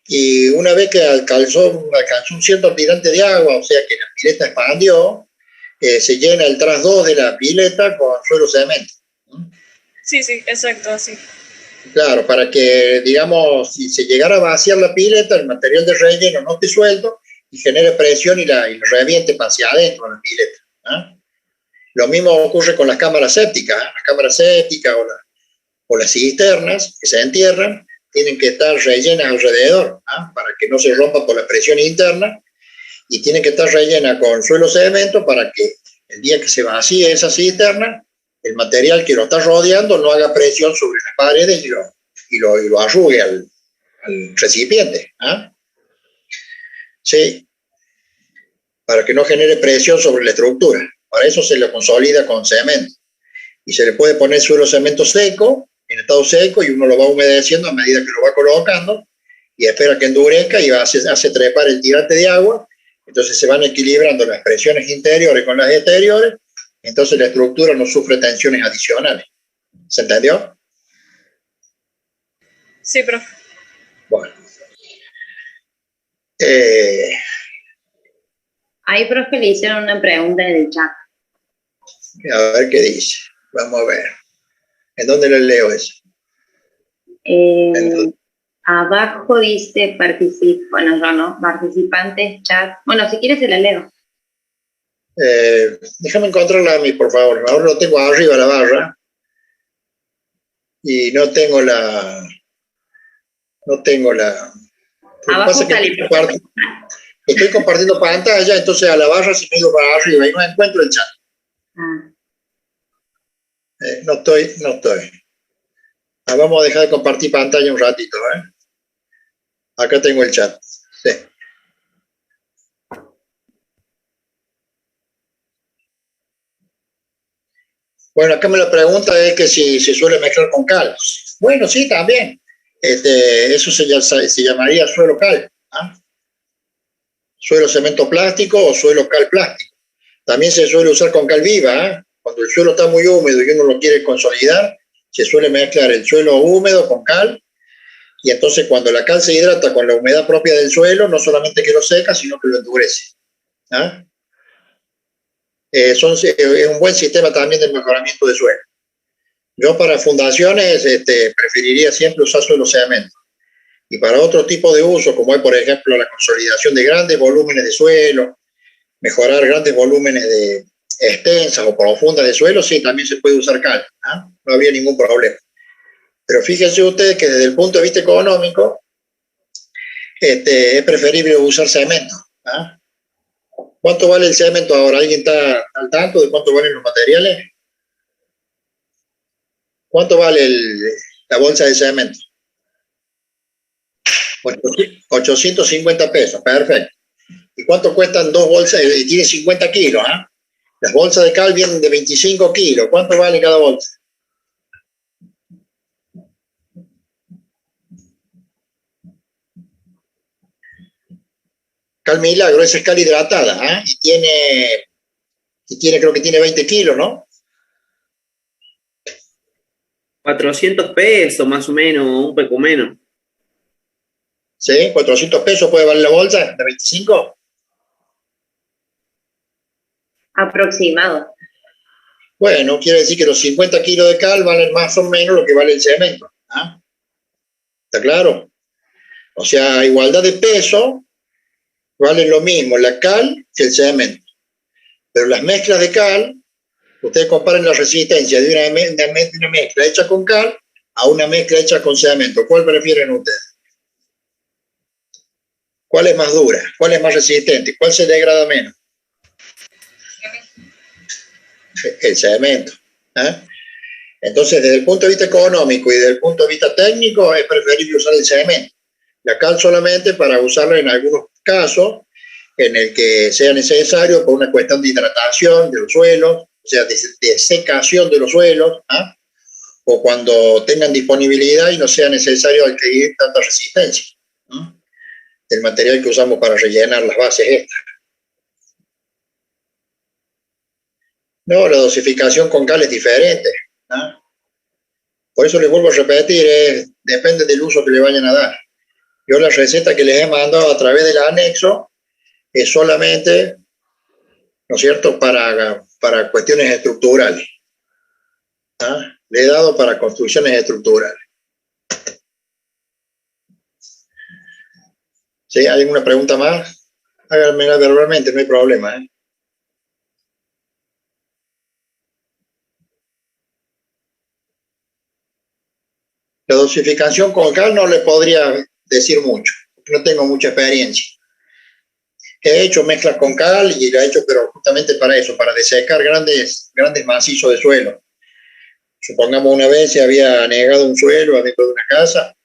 Y una vez que alcanzó un cierto tirante de agua, o sea que la pileta expandió, se llena el tras 2 de la pileta con suelo cemento. Sí, exacto, así. Claro, para que, digamos, si se llegara a vaciar la pileta, el material de relleno no esté suelto y genere presión y la reviente hacia adentro de la pileta. Lo mismo ocurre con las cámaras sépticas. Las cámaras sépticas o las cisternas que se entierran tienen que estar rellenas alrededor, para que no se rompa por la presión interna, y tienen que estar rellenas con suelo cemento para que el día que se vacíe esa cisterna, el material que lo está rodeando no haga presión sobre las paredes y lo arrugue al recipiente. Sí, para que no genere presión sobre la estructura. Para eso se lo consolida con cemento. Y se le puede poner suelo cemento seco, en estado seco, y uno lo va humedeciendo a medida que lo va colocando, y espera que endurezca y hace trepar el tirante de agua. Entonces se van equilibrando las presiones interiores con las exteriores, entonces la estructura no sufre tensiones adicionales. ¿Se entendió? Sí, profe. Bueno. Ahí, profe, le hicieron una pregunta en el chat. A ver qué dice. Vamos a ver. ¿En dónde le leo eso? Abajo dice participantes, chat. Bueno, si quieres se la leo. Déjame encontrarla a mí, por favor. Ahora lo tengo arriba la barra. Y no tengo la... Abajo está estoy compartiendo pantalla, entonces a la barra se me he ido para arriba y no encuentro el chat. No estoy. Vamos a dejar de compartir pantalla un ratito, ¿eh? Acá tengo el chat. Sí. Bueno, acá me la pregunta es que si se suele mezclar con cal. Bueno, sí, también. Eso se llamaría suelo cal. ¿Ah? Suelo cemento plástico o suelo cal plástico. También se suele usar con cal viva. ¿Eh? Cuando el suelo está muy húmedo y uno lo quiere consolidar, se suele mezclar el suelo húmedo con cal. Y entonces cuando la cal se hidrata con la humedad propia del suelo, no solamente que lo seca, sino que lo endurece. ¿Ah? Es un buen sistema también de mejoramiento de suelo. Yo para fundaciones preferiría siempre usar suelo cemento. Y para otro tipo de uso, como es por ejemplo la consolidación de grandes volúmenes de suelo, mejorar grandes volúmenes de extensas o profundas de suelo, sí, también se puede usar cal. ¿Ah? No habría ningún problema. Pero fíjense ustedes que desde el punto de vista económico, es preferible usar cemento. ¿Ah? ¿Cuánto vale el cemento ahora? ¿Alguien está al tanto de cuánto valen los materiales? ¿Cuánto vale la bolsa de cemento? 850 pesos, perfecto. ¿Y cuánto cuestan dos bolsas? Tiene 50 kilos, ¿ah? Las bolsas de cal vienen de 25 kilos. ¿Cuánto vale cada bolsa? Cal Milagro, esa es cal hidratada, ¿eh? Creo que tiene 20 kilos, ¿no? 400 pesos más o menos, un poco menos. ¿Sí? 400 pesos puede valer la bolsa de 25. Aproximado. Bueno, quiere decir que los 50 kilos de cal valen más o menos lo que vale el cemento. ¿Ah? ¿Está claro? O sea, a igualdad de peso, vale lo mismo la cal que el cemento. Pero las mezclas de cal, ustedes comparen la resistencia de una mezcla hecha con cal a una mezcla hecha con cemento. ¿Cuál prefieren ustedes? ¿Cuál es más dura? ¿Cuál es más resistente? ¿Cuál se degrada menos? El cemento. ¿Eh? Entonces, desde el punto de vista económico y desde el punto de vista técnico, es preferible usar el cemento. La cal solamente para usarla en algunos casos en el que sea necesario por una cuestión de hidratación de los suelos, o sea, de secación de los suelos, ¿ah? O cuando tengan disponibilidad y no sea necesario adquirir tanta resistencia, ¿no? Del material que usamos para rellenar las bases extras. No, la dosificación con cal es diferente, ¿no? Por eso les vuelvo a repetir, depende del uso que le vayan a dar. Yo la receta que les he mandado a través del anexo es solamente, ¿no es cierto?, para cuestiones estructurales. ¿Ah? Le he dado para construcciones estructurales. ¿Sí? ¿Hay alguna pregunta más? Háganmela verbalmente, no hay problema, ¿eh? La dosificación con cal no le podría decir mucho, no tengo mucha experiencia. He hecho mezclas con cal y la he hecho, pero justamente para eso, para desecar grandes macizos de suelo. Supongamos una vez se había anegado un suelo adentro de una casa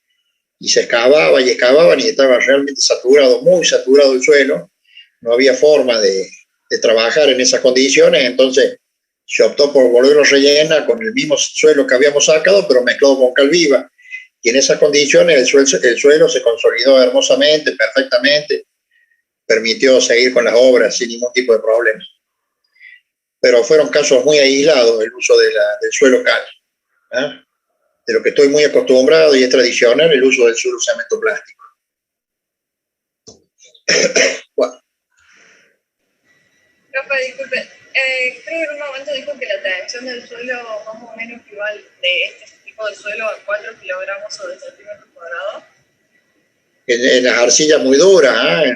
y se excavaban y estaba realmente saturado, muy saturado el suelo. No había forma de trabajar en esas condiciones, entonces se optó por volverlo a rellenar con el mismo suelo que habíamos sacado, pero mezclado con cal viva. Y en esas condiciones el suelo se consolidó hermosamente, perfectamente, permitió seguir con las obras sin ningún tipo de problema. Pero fueron casos muy aislados el uso del suelo cal. ¿Eh? De lo que estoy muy acostumbrado y es tradicional el uso del suelo cemento plástico. Bueno. Rafa, disculpe, creo que en un momento dijo que la tensión del suelo más o menos equivale de este tipo de suelo a 4 kilogramos sobre centímetros cuadrados. En las arcillas muy duras, ¿eh?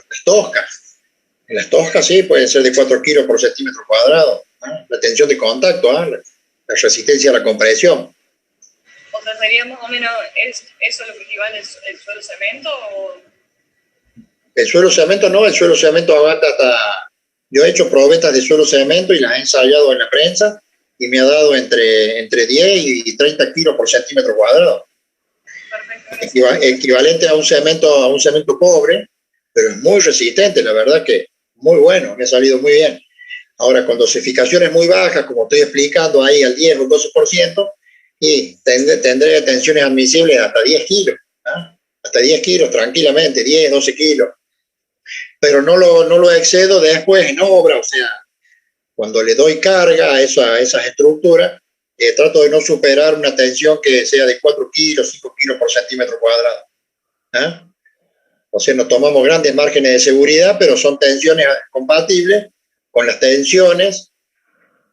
Las toscas. En las toscas sí, pueden ser de 4 kilos por centímetro cuadrado. ¿Eh? La tensión de contacto, la resistencia a la compresión. O sea, ¿sería más o menos eso lo que equivale el suelo cemento? ¿O? El suelo cemento no, el suelo cemento aguanta hasta... Yo he hecho probetas de suelo cemento y las he ensayado en la prensa y me ha dado entre 10 y 30 kilos por centímetro cuadrado. Equivalente a un cemento pobre, pero es muy resistente, la verdad que muy bueno, me ha salido muy bien. Ahora, con dosificaciones muy bajas, como estoy explicando ahí al 10 o 12%, y tendré tensiones admisibles hasta 10 kilos, ¿ah? Hasta 10 kilos tranquilamente, 10, 12 kilos. Pero no lo excedo después en obra, o sea, cuando le doy carga a esas estructuras, trato de no superar una tensión que sea de 4 kilos, 5 kilos por centímetro cuadrado. ¿Ah? O sea, nos tomamos grandes márgenes de seguridad, pero son tensiones compatibles con las tensiones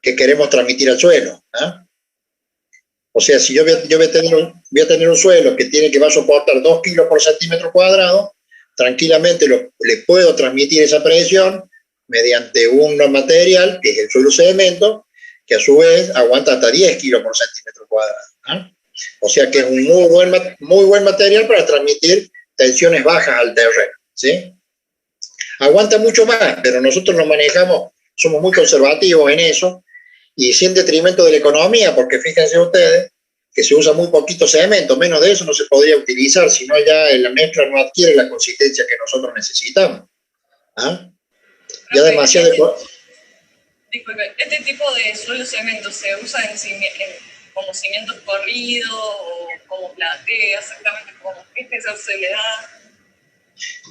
que queremos transmitir al suelo. ¿Ah? O sea, si yo voy a tener un suelo que va a soportar 2 kilos por centímetro cuadrado, tranquilamente le puedo transmitir esa presión mediante un material, que es el suelo cemento, que a su vez aguanta hasta 10 kilos por centímetro cuadrado. ¿Ah? O sea que es un muy buen material para transmitir tensiones bajas al terreno. ¿Sí? Aguanta mucho más, pero nosotros nos manejamos, somos muy conservativos en eso, y sin detrimento de la economía, porque fíjense ustedes que se usa muy poquito cemento, menos de eso no se podría utilizar, si no ya la mezcla no adquiere la consistencia que nosotros necesitamos. ¿Ah? Ya demasiado... Disculpe, ¿este tipo de suelo cemento se usa como cimientos corridos o como platea, exactamente como qué espesor se le da?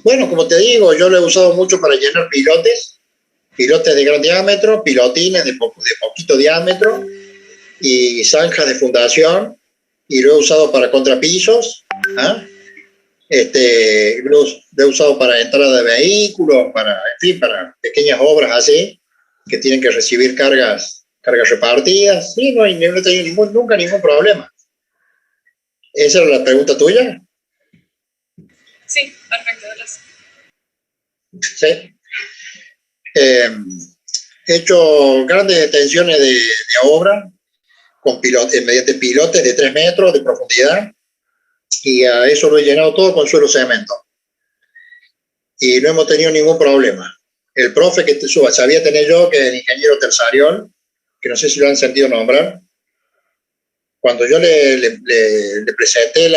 Bueno, como te digo, yo lo he usado mucho para llenar pilotes de gran diámetro, pilotines de poquito diámetro y zanjas de fundación, y lo he usado para contrapisos, ¿ah? Lo he usado para entrada de vehículos, para pequeñas obras así, que tienen que recibir cargas repartidas. Sí, no he tenido nunca ningún problema. ¿Esa era la pregunta tuya? Sí, perfecto, gracias. Sí. He hecho grandes extensiones de obra mediante pilotes de 3 metros de profundidad, y a eso lo he llenado todo con suelo cemento. Y no hemos tenido ningún problema. El profe que sabía tener yo, que es el ingeniero Tersariol, que no sé si lo han sentido nombrar, cuando yo le presenté el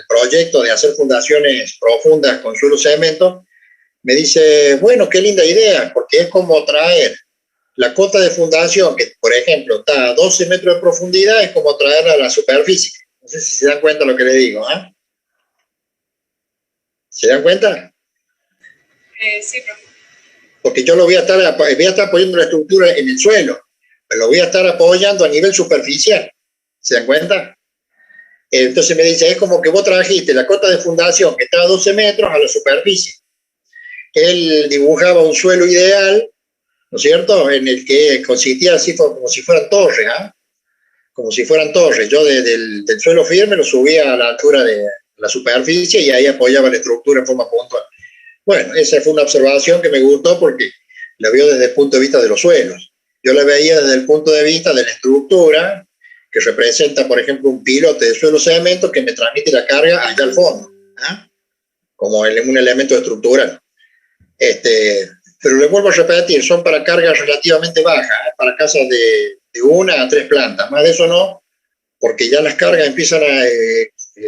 proyecto de hacer fundaciones profundas con suelo cemento, me dice, bueno, qué linda idea, porque es como traer la cota de fundación, que por ejemplo está a 12 metros de profundidad, es como traerla a la superficie. No sé si se dan cuenta de lo que le digo. ¿Eh? ¿Se dan cuenta? Sí, profe. Porque yo voy a estar apoyando la estructura en el suelo, pero lo voy a estar apoyando a nivel superficial. ¿Se dan cuenta? Entonces me dice, es como que vos trajiste la cota de fundación que está a 12 metros a la superficie. Él dibujaba un suelo ideal, ¿no es cierto?, en el que consistía así como si fueran torres, ¿ah? Como si fueran torres. Yo del suelo firme lo subía a la altura de la superficie y ahí apoyaba la estructura en forma puntual. Bueno, esa fue una observación que me gustó porque la vio desde el punto de vista de los suelos. Yo la veía desde el punto de vista de la estructura, que representa, por ejemplo, un pilote de suelo cemento que me transmite la carga allá al fondo, ¿ah? Como un elemento estructural. Pero le vuelvo a repetir, son para cargas relativamente bajas, ¿eh? Para casas de 1 a 3 plantas, más de eso no, porque ya las cargas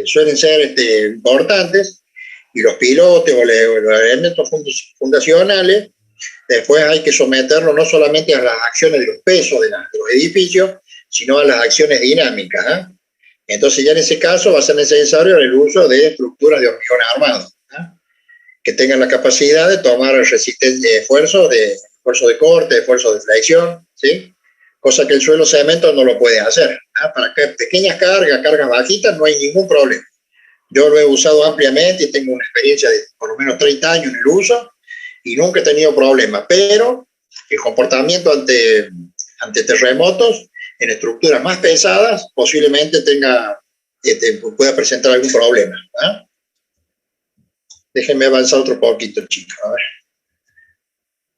suelen ser importantes, y los pilotes o los elementos fundacionales, después hay que someterlos no solamente a las acciones de los pesos de los edificios, sino a las acciones dinámicas, ¿eh? Entonces ya en ese caso va a ser necesario el uso de estructuras de hormigón armado, ¿eh? Que tengan la capacidad de tomar resistencia, esfuerzo de corte, esfuerzo de flexión, ¿sí? Cosa que el suelo cemento no lo puede hacer, ¿eh? Para que pequeñas cargas bajitas, no hay ningún problema. Yo lo he usado ampliamente y tengo una experiencia de por lo menos 30 años en el uso y nunca he tenido problemas, pero el comportamiento ante terremotos en estructuras más pesadas posiblemente pueda presentar algún problema, ¿eh? Déjenme avanzar otro poquito, chicos. A ver.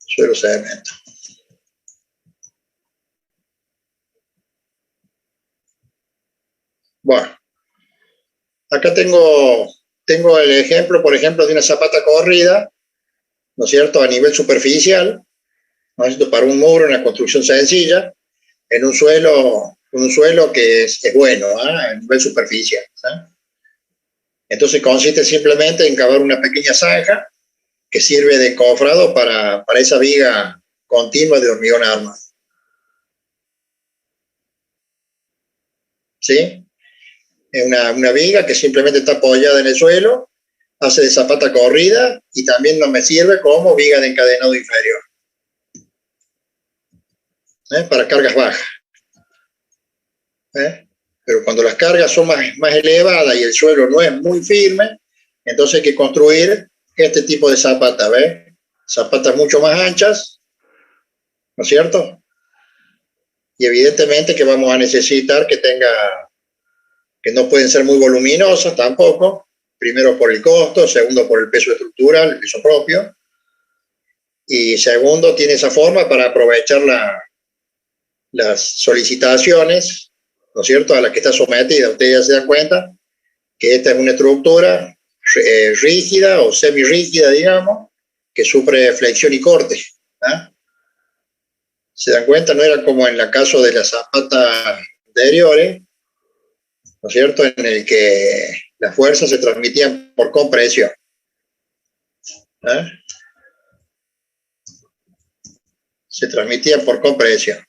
Suelo cemento. Bueno. Acá tengo el ejemplo, por ejemplo, de una zapata corrida, ¿no es cierto?, a nivel superficial, ¿no es cierto?, para un muro, una construcción sencilla. en un suelo que es bueno, a nivel superficial. ¿Sí? Entonces consiste simplemente en cavar una pequeña zanja que sirve de cofrado para esa viga continua de hormigón armado. ¿Sí? Es una viga que simplemente está apoyada en el suelo, hace de zapata corrida y también no me sirve como viga de encadenado inferior. Para cargas bajas. Pero cuando las cargas son más elevadas y el suelo no es muy firme, entonces hay que construir este tipo de zapatas, ¿ves? Zapatas mucho más anchas, ¿no es cierto? Y evidentemente que vamos a necesitar que no pueden ser muy voluminosas tampoco, primero por el costo, segundo por el peso estructural, el peso propio, y segundo tiene esa forma para aprovechar las solicitaciones, ¿no es cierto?, a las que está sometida. Ustedes ya se dan cuenta que esta es una estructura rígida o semirrígida, digamos, que sufre flexión y corte. ¿Se dan cuenta? No era como en el caso de las zapatas anteriores, ¿no es cierto?, en el que las fuerzas se transmitían por compresión. Se transmitían por compresión.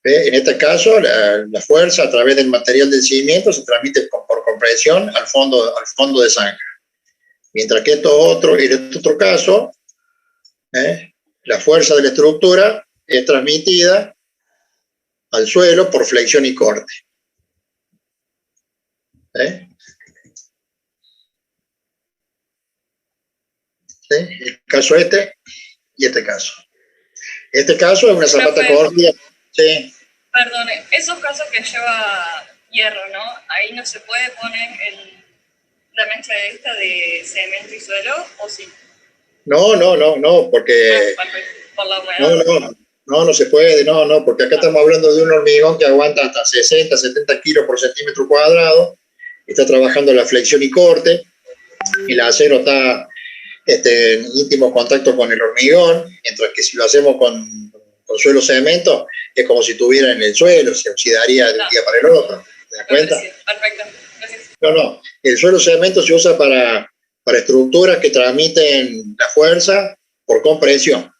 En este caso, la fuerza a través del material del cimiento se transmite por compresión al fondo de zanja. Mientras que en este otro caso, la fuerza de la estructura es transmitida al suelo por flexión y corte. ¿Sí? El caso este y este caso. Este caso es una zapata corta. Sí. Perdone, esos casos que lleva hierro, ¿no? Ahí no se puede poner la mezcla esta de cemento y suelo, ¿o sí? No, porque... Por la humedad. No se puede, porque acá estamos hablando de un hormigón que aguanta hasta 60, 70 kilos por centímetro cuadrado, está trabajando la flexión y corte, y el acero está en íntimo contacto con el hormigón, mientras que si lo hacemos con suelo cemento, es como si estuviera en el suelo, se oxidaría de un día para el otro. ¿Te das cuenta? Perfecto, gracias. No, el suelo cemento se usa para estructuras que transmiten la fuerza por compresión,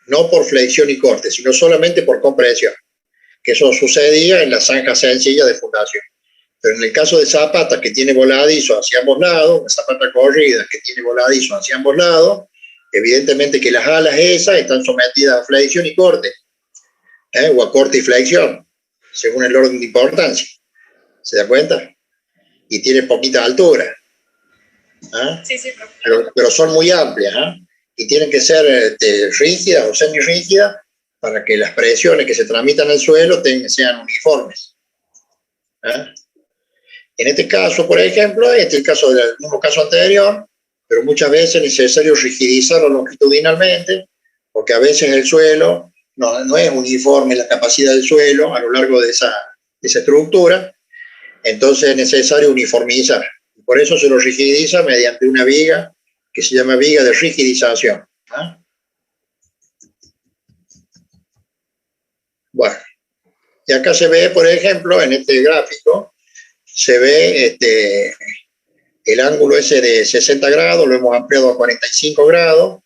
no por flexión y corte, sino solamente por compresión, que eso sucedía en las zanjas sencillas de fundación. Pero en el caso de zapatas que tiene voladizo hacia ambos lados, una zapata corrida que tiene voladizo hacia ambos lados, evidentemente que las alas esas están sometidas a flexión y corte, o a corte y flexión, según el orden de importancia. ¿Se da cuenta? Y tiene poquita altura. Sí, pero son muy amplias, y tienen que ser rígidas o semirrígidas para que las presiones que se transmitan al suelo sean uniformes. En este caso, por ejemplo, este es el caso del mismo caso anterior, pero muchas veces es necesario rigidizarlo longitudinalmente, porque a veces el suelo no es uniforme, la capacidad del suelo a lo largo de esa estructura, entonces es necesario uniformizar. Por eso se lo rigidiza mediante una viga que se llama viga de rigidización. Bueno, y acá se ve, por ejemplo, en este gráfico, se ve el ángulo ese de 60 grados, lo hemos ampliado a 45 grados,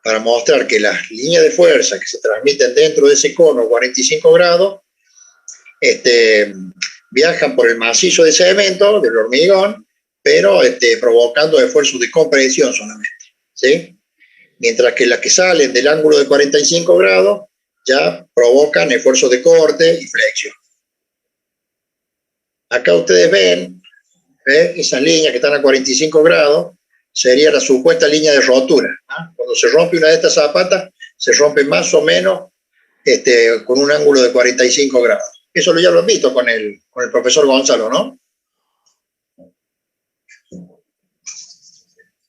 para mostrar que las líneas de fuerza que se transmiten dentro de ese cono 45 grados, viajan por el macizo de cemento, del hormigón, pero provocando esfuerzos de compresión solamente, ¿sí? Mientras que las que salen del ángulo de 45 grados ya provocan esfuerzos de corte y flexión. Acá ustedes ven, esas líneas que están a 45 grados, sería la supuesta línea de rotura. Cuando se rompe una de estas zapatas, se rompe más o menos con un ángulo de 45 grados. Eso ya lo han visto con el profesor Gonzalo, ¿no?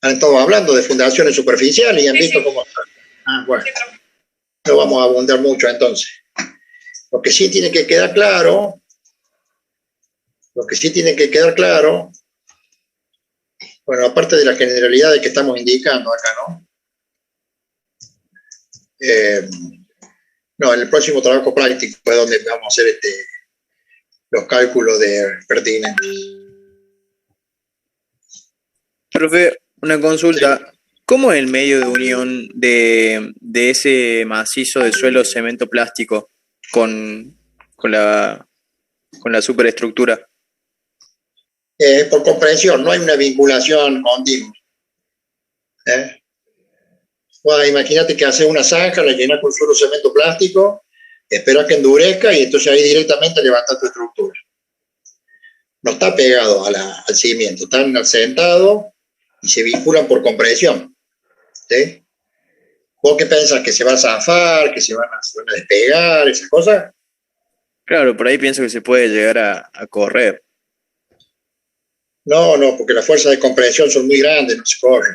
Han estado hablando de fundaciones superficiales y han visto cómo están. Bueno, no vamos a abundar mucho entonces. Lo que sí tiene que quedar claro, bueno, aparte de las generalidades que estamos indicando acá, ¿no? No, en el próximo trabajo práctico es donde vamos a hacer los cálculos pertinentes. Profe, una consulta. ¿Cómo es el medio de unión de ese macizo de suelo cemento plástico con la superestructura? Por compresión, no hay una vinculación continua. Bueno, imagínate que haces una zanja, la llenas con suelo cemento plástico, esperas que endurezca y entonces ahí directamente levantas tu estructura. No está pegado al cimiento, están asentados y se vinculan por compresión. ¿Sí? ¿Vos qué pensás? ¿Que se va a zafar? ¿Que se van a despegar? ¿Esas cosas? Claro, por ahí pienso que se puede llegar a correr. No, porque las fuerzas de compresión son muy grandes, no se corren.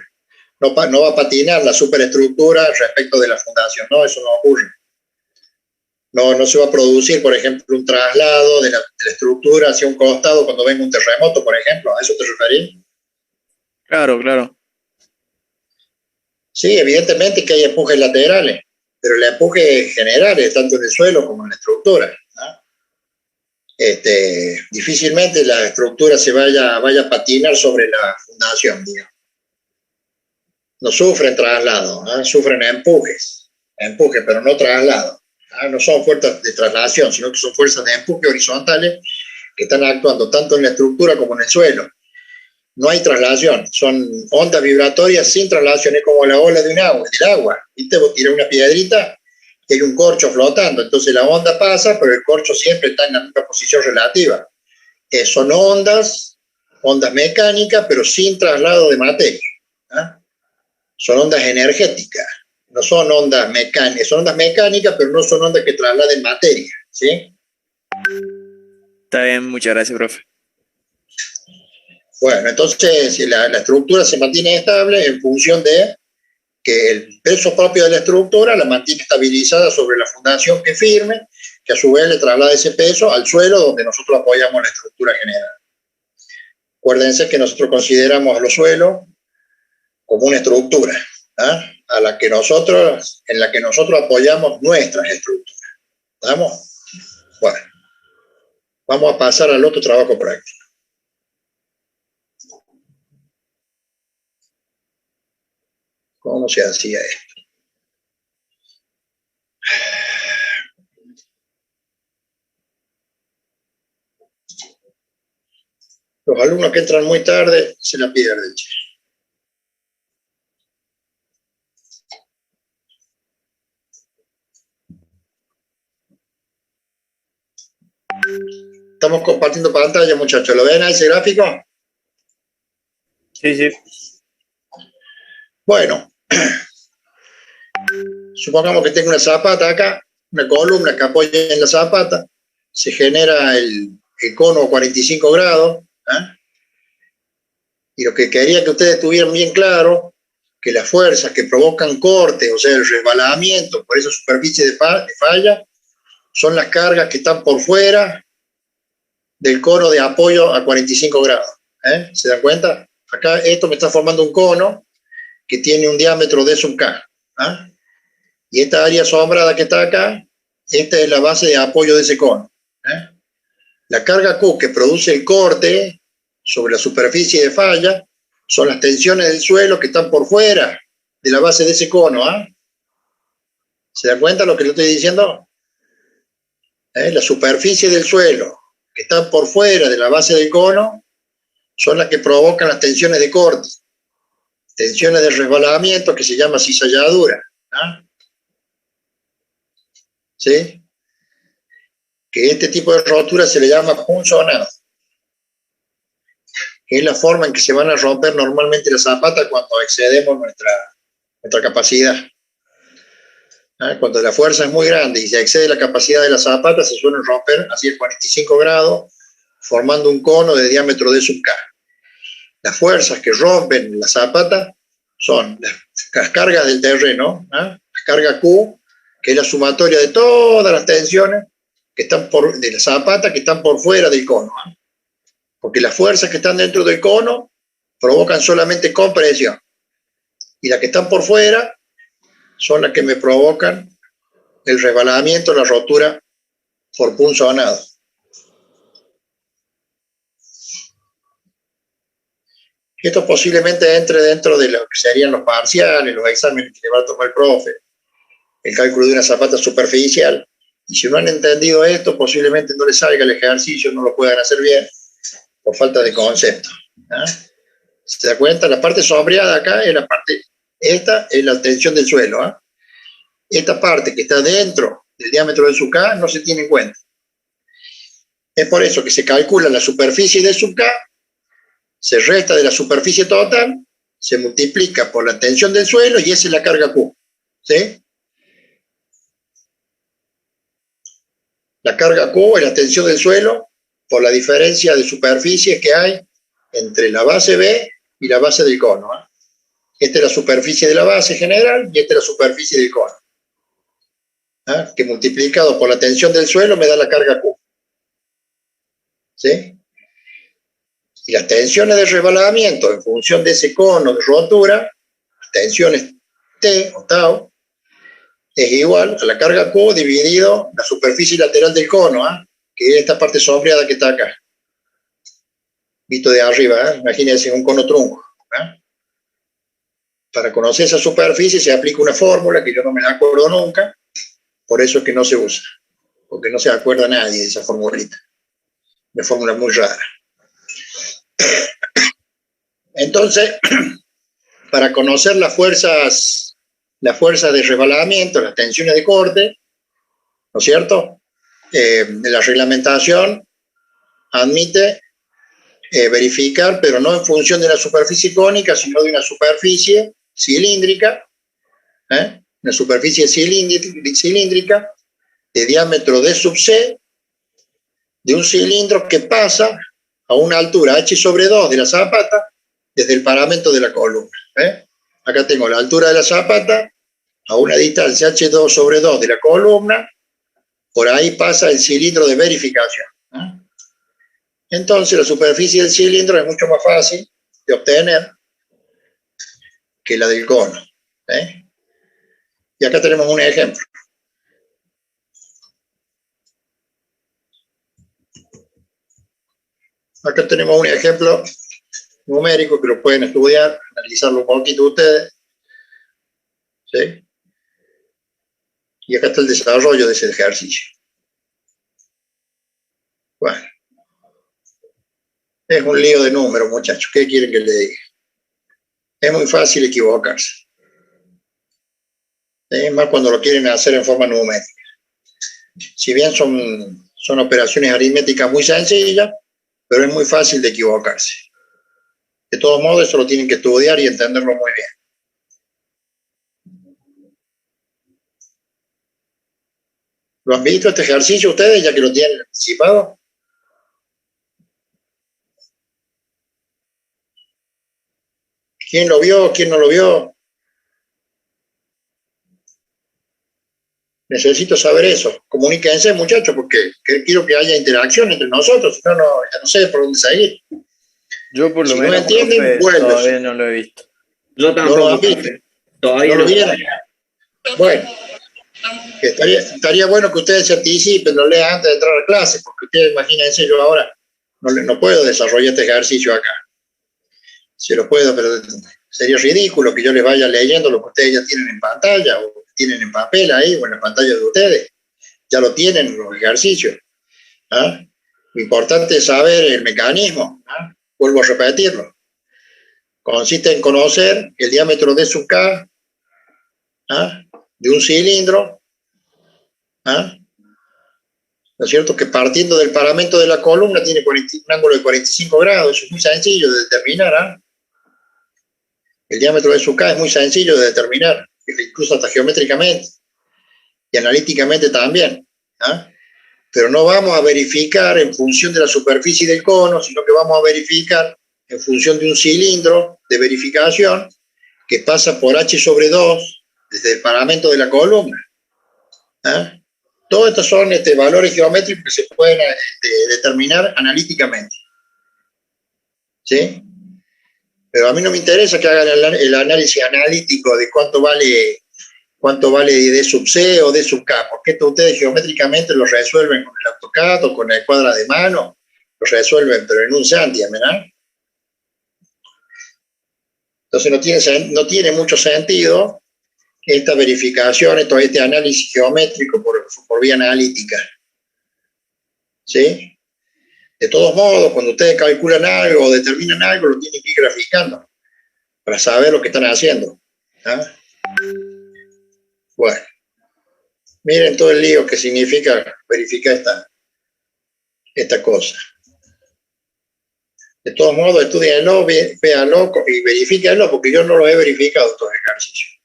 No va a patinar la superestructura respecto de la fundación, no, eso no ocurre. No se va a producir, por ejemplo, un traslado de la estructura hacia un costado cuando venga un terremoto, por ejemplo. ¿A eso te referís? Claro. Sí, evidentemente que hay empujes laterales, pero el empuje general es tanto en el suelo como en la estructura, ¿no? Difícilmente la estructura se vaya a patinar sobre la fundación, digamos. No sufren traslado, ¿no? Sufren empujes, pero no traslado. ¿No? No son fuerzas de traslación, sino que son fuerzas de empuje horizontales que están actuando tanto en la estructura como en el suelo. No hay traslación, son ondas vibratorias sin traslación, es como la ola del agua. ¿Viste? Vos tirás una piedrita y hay un corcho flotando, entonces la onda pasa, pero el corcho siempre está en la misma posición relativa. Son ondas mecánicas, pero sin traslado de materia. ¿No? Son ondas energéticas, no son ondas mecánicas, son ondas mecánicas, pero no son ondas que trasladen materia. ¿Sí? Está bien, muchas gracias, profe. Bueno, entonces la estructura se mantiene estable en función de que el peso propio de la estructura la mantiene estabilizada sobre la fundación que es firme, que a su vez le traslada ese peso al suelo donde nosotros apoyamos la estructura general. Acuérdense que nosotros consideramos a los suelos como una estructura, ¿eh? En la que nosotros apoyamos nuestras estructuras. ¿Estamos? Bueno, vamos a pasar al otro trabajo práctico. ¿Cómo se hacía esto? Los alumnos que entran muy tarde se la pierden. Estamos compartiendo pantalla, muchachos. ¿Lo ven ahí ese gráfico? Sí. Bueno, supongamos que tengo una zapata acá, una columna que apoya en la zapata, se genera el cono a 45 grados, ¿eh? Y lo que quería que ustedes tuvieran bien claro, que las fuerzas que provocan corte, o sea, el resbalamiento por esa superficie de falla, son las cargas que están por fuera del cono de apoyo a 45 grados. ¿Eh? ¿Se dan cuenta? Acá esto me está formando un cono que tiene un diámetro de sub K. ¿Ah? Y esta área asombrada que está acá, esta es la base de apoyo de ese cono. ¿Eh? La carga Q que produce el corte sobre la superficie de falla son las tensiones del suelo que están por fuera de la base de ese cono. ¿Ah? ¿Se dan cuenta lo que le estoy diciendo? La superficie del suelo que están por fuera de la base del cono son las que provocan las tensiones de corte. Tensiones de resbalamiento que se llama cizalladura. ¿Ah? ¿Sí? Que este tipo de rotura se le llama punzonado, que es la forma en que se van a romper normalmente las zapatas cuando excedemos nuestra capacidad. ¿Ah? Cuando la fuerza es muy grande y se excede la capacidad de las zapatas, se suelen romper así a 45 grados, formando un cono de diámetro de sub K. Las fuerzas que rompen la zapata son las cargas del terreno, ¿eh? La carga Q, que es la sumatoria de todas las tensiones que están de la zapata que están por fuera del cono. ¿Eh? Porque las fuerzas que están dentro del cono provocan solamente compresión. Y las que están por fuera son las que me provocan el resbalamiento, la rotura por punzonado. Esto posiblemente entre dentro de lo que serían los parciales, los exámenes que le va a tomar el profe, el cálculo de una zapata superficial. Y si no han entendido esto, posiblemente no les salga el ejercicio, no lo puedan hacer bien, por falta de concepto. ¿Ah? ¿Se da cuenta? La parte sombreada acá es la parte, esta es la tensión del suelo. ¿Ah? Esta parte que está dentro del diámetro del sub K no se tiene en cuenta. Es por eso que se calcula la superficie del sub K, se resta de la superficie total, se multiplica por la tensión del suelo y esa es la carga Q. ¿Sí? La carga Q es la tensión del suelo por la diferencia de superficie que hay entre la base B y la base del cono. ¿Eh? Esta es la superficie de la base general y esta es la superficie del cono. ¿Eh? Que multiplicado por la tensión del suelo me da la carga Q. ¿Sí? Y las tensiones de resbalamiento en función de ese cono de rotura, las tensiones T o tau, es igual a la carga Q dividido la superficie lateral del cono, ¿eh? Que es esta parte sombreada que está acá. Visto de arriba, ¿eh? Imagínense un cono trunco. ¿Eh? Para conocer esa superficie se aplica una fórmula que yo no me la acuerdo nunca, por eso es que no se usa, porque no se acuerda nadie de esa formulita. Una fórmula muy rara. Entonces, para conocer las fuerzas de resbalamiento, las tensiones de corte, ¿no es cierto? La reglamentación admite verificar, pero no en función de la superficie cónica, sino de una superficie cilíndrica, una superficie cilíndrica de diámetro D sub C, de un cilindro que pasa a una altura h sobre 2 de la zapata desde el paramento de la columna. Acá tengo la altura de la zapata a una distancia h2 sobre 2 de la columna, por ahí pasa el cilindro de verificación. Entonces la superficie del cilindro es mucho más fácil de obtener que la del cono. Y acá tenemos un ejemplo. Acá tenemos un ejemplo numérico que lo pueden estudiar, analizarlo un poquito ustedes. ¿Sí? Y acá está el desarrollo de ese ejercicio. Bueno. Es un lío de números, muchachos. ¿Qué quieren que le diga? Es muy fácil equivocarse. Más cuando lo quieren hacer en forma numérica. Si bien son operaciones aritméticas muy sencillas, pero es muy fácil de equivocarse. De todos modos, eso lo tienen que estudiar y entenderlo muy bien. ¿Lo han visto este ejercicio ustedes, ya que lo tienen anticipado? ¿Quién lo vio? ¿Quién no lo vio? Necesito saber eso. Comuníquense, muchachos, porque quiero que haya interacción entre nosotros, si no, ya no sé por dónde seguir. Yo por lo Si menos no entienden, profe, vuelven. todavía no lo he visto. Yo tampoco. No lo han visto. Todavía ¿No lo no. vieron? Bueno, estaría bueno que ustedes se anticipen, lo lean antes de entrar a clase, porque ustedes imagínense, yo ahora no puedo desarrollar este ejercicio acá. Si lo puedo, pero sería ridículo que yo les vaya leyendo lo que ustedes ya tienen en pantalla, o tienen en papel ahí, o en la pantalla de ustedes. Ya lo tienen los ejercicios. ¿Ah? Lo importante es saber el mecanismo. ¿Ah? Vuelvo a repetirlo. Consiste en conocer el diámetro de sub K, ¿ah? De un cilindro, ¿ah? ¿No es cierto? Que partiendo del paramento de la columna tiene un ángulo de 45 grados. Eso es muy sencillo de determinar. ¿Ah? El diámetro de sub K es muy sencillo de determinar, incluso hasta geométricamente y analíticamente también. ¿Ah? Pero no vamos a verificar en función de la superficie del cono, sino que vamos a verificar en función de un cilindro de verificación que pasa por h sobre 2 desde el paramento de la columna. ¿Ah? Todos estos son valores geométricos que se pueden determinar analíticamente. ¿Sí? Pero a mí no me interesa que hagan el análisis analítico de cuánto vale cuánto vale D sub C o D sub K, porque esto ustedes geométricamente lo resuelven con el AutoCAD o con el cuadra de mano, lo resuelven, pero en un Santiam, ¿verdad? Entonces no tiene mucho sentido esta verificación, este análisis geométrico por vía analítica. ¿Sí? De todos modos, cuando ustedes calculan algo o determinan algo, lo tienen que ir graficando para saber lo que están haciendo. ¿Ah? Bueno, miren todo el lío que significa verificar esta cosa. De todos modos, estudienlo, véanlo y verifíquenlo, porque yo no lo he verificado estos ejercicios.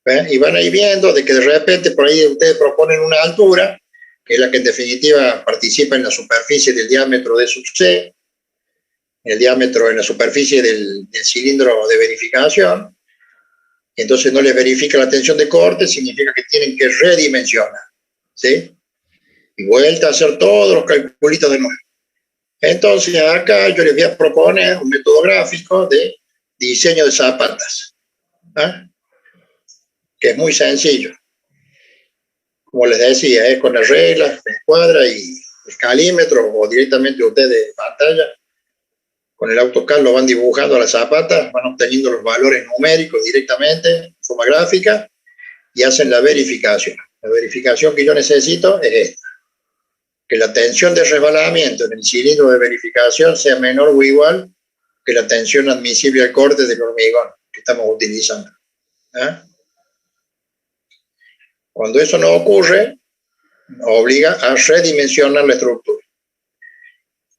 ¿Ven? Y van a ir viendo de que de repente por ahí ustedes proponen una altura, que es la que en definitiva participa en la superficie del diámetro de sub C, el diámetro en la superficie del cilindro de verificación. Entonces no les verifica la tensión de corte, significa que tienen que redimensionar, ¿sí? Y vuelta a hacer todos los calculitos de nuevo. Entonces acá yo les voy a proponer un método gráfico de diseño de zapatas, ¿ah? Que es muy sencillo. Como les decía, es con las reglas, la escuadra y el calímetro, o directamente ustedes de pantalla, con el AutoCAD lo van dibujando a las zapatas, van obteniendo los valores numéricos directamente, en forma gráfica, y hacen la verificación. La verificación que yo necesito es esta: que la tensión de resbalamiento en el cilindro de verificación sea menor o igual que la tensión admisible al corte del hormigón que estamos utilizando. ¿Ah? Cuando eso no ocurre, nos obliga a redimensionar la estructura.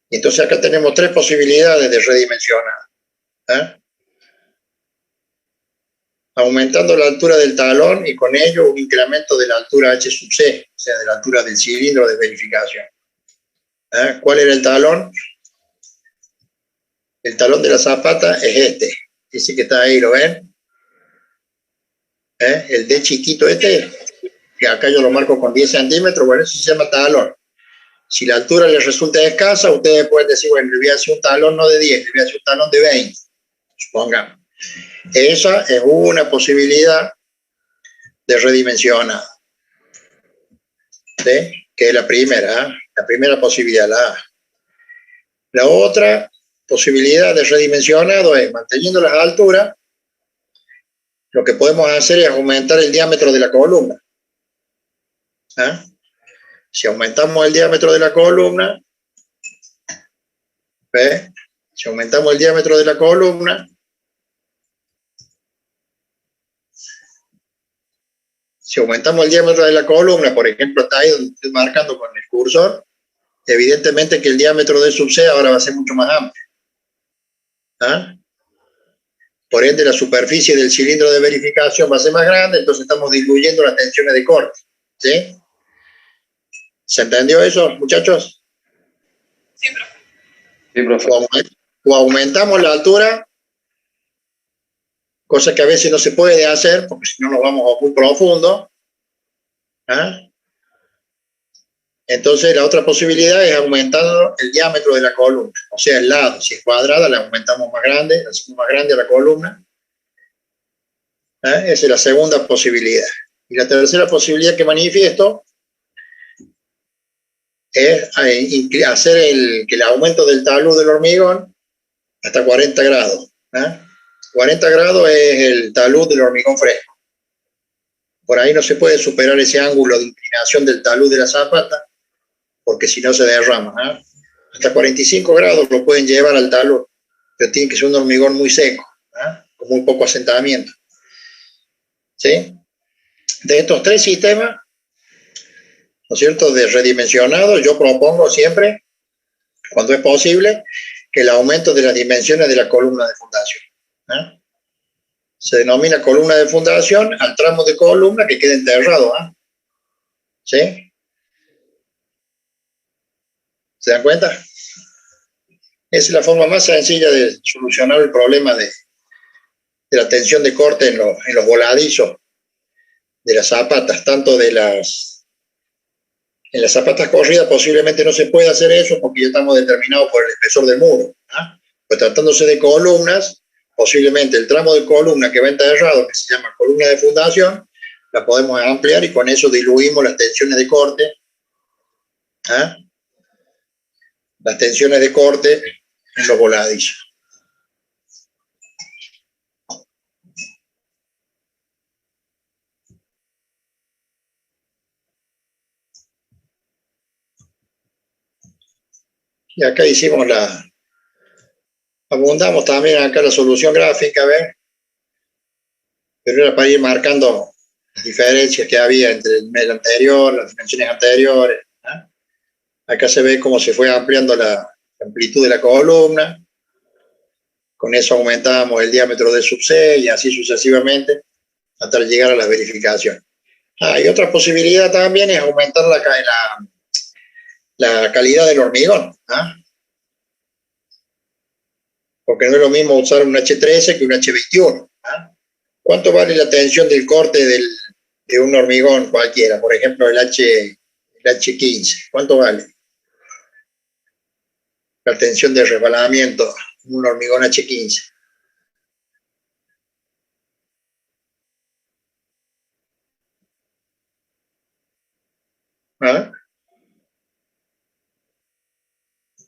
Entonces acá tenemos tres posibilidades de redimensionar. ¿Eh? Aumentando la altura del talón y con ello un incremento de la altura H sub C, o sea, de la altura del cilindro de verificación. ¿Eh? ¿Cuál era el talón? El talón de la zapata es ese que está ahí, ¿lo ven? ¿Eh? El D chiquito que acá yo lo marco con 10 centímetros, bueno, eso se llama talón. Si la altura les resulta escasa, ustedes pueden decir, bueno, le voy a hacer un talón no de 10, le voy a hacer un talón de 20, supongamos. Esa es una posibilidad de redimensionar, ¿sí? Que es la primera posibilidad, la A. La otra posibilidad de redimensionado es, manteniendo las alturas, lo que podemos hacer es aumentar el diámetro de la columna. ¿Ah? Si aumentamos el diámetro de la columna, ¿ves? Si aumentamos el diámetro de la columna, por ejemplo, está ahí donde estoy marcando con el cursor, evidentemente que el diámetro de sub C ahora va a ser mucho más amplio. ¿Ah? Por ende, la superficie del cilindro de verificación va a ser más grande, entonces estamos diluyendo las tensiones de corte. ¿Sí? ¿Se entendió eso, muchachos? Sí, profe. Sí, profe. O aumentamos la altura, cosa que a veces no se puede hacer, porque si no nos vamos muy profundo. ¿Ah? Entonces la otra posibilidad es aumentar el diámetro de la columna, o sea, el lado. Si es cuadrada, la aumentamos más grande, la hacemos más grande a la columna. ¿Ah? Esa es la segunda posibilidad. Y la tercera posibilidad que manifiesto es hacer que el aumento del talud del hormigón hasta 40 grados. ¿Eh? 40 grados es el talud del hormigón fresco. Por ahí no se puede superar ese ángulo de inclinación del talud de la zapata, porque si no se derrama. ¿Eh? Hasta 45 grados lo pueden llevar al talud, pero tiene que ser un hormigón muy seco, con muy poco asentamiento. ¿Sí? De estos tres sistemas, ¿no es cierto?, de redimensionado, yo propongo siempre, cuando es posible, que el aumento de las dimensiones de la columna de fundación. ¿Eh? Se denomina columna de fundación al tramo de columna que queda enterrado. ¿Eh? ¿Sí? ¿Se dan cuenta? Esa es la forma más sencilla de solucionar el problema de la tensión de corte en los voladizos de las zapatas, tanto en las zapatas corridas posiblemente no se puede hacer eso porque ya estamos determinados por el espesor del muro. ¿Ah? Pues tratándose de columnas, posiblemente el tramo de columna que va enterrado, que se llama columna de fundación, la podemos ampliar y con eso diluimos las tensiones de corte. ¿Ah? Las tensiones de corte en los voladizos. Y acá hicimos abundamos también acá la solución gráfica, ¿ves? Pero era para ir marcando las diferencias que había entre el mes anterior, las dimensiones anteriores. ¿Ah? Acá se ve cómo se fue ampliando la amplitud de la columna. Con eso aumentábamos el diámetro de sub C y así sucesivamente hasta llegar a la verificación. Y otra posibilidad también es aumentar la calidad del hormigón. ¿Ah? Porque no es lo mismo usar un H13 que un H21. ¿Ah? ¿Cuánto vale la tensión del corte de un hormigón cualquiera? Por ejemplo, el H15. ¿Cuánto vale? La tensión de resbalamiento en un hormigón H15. ¿Ah?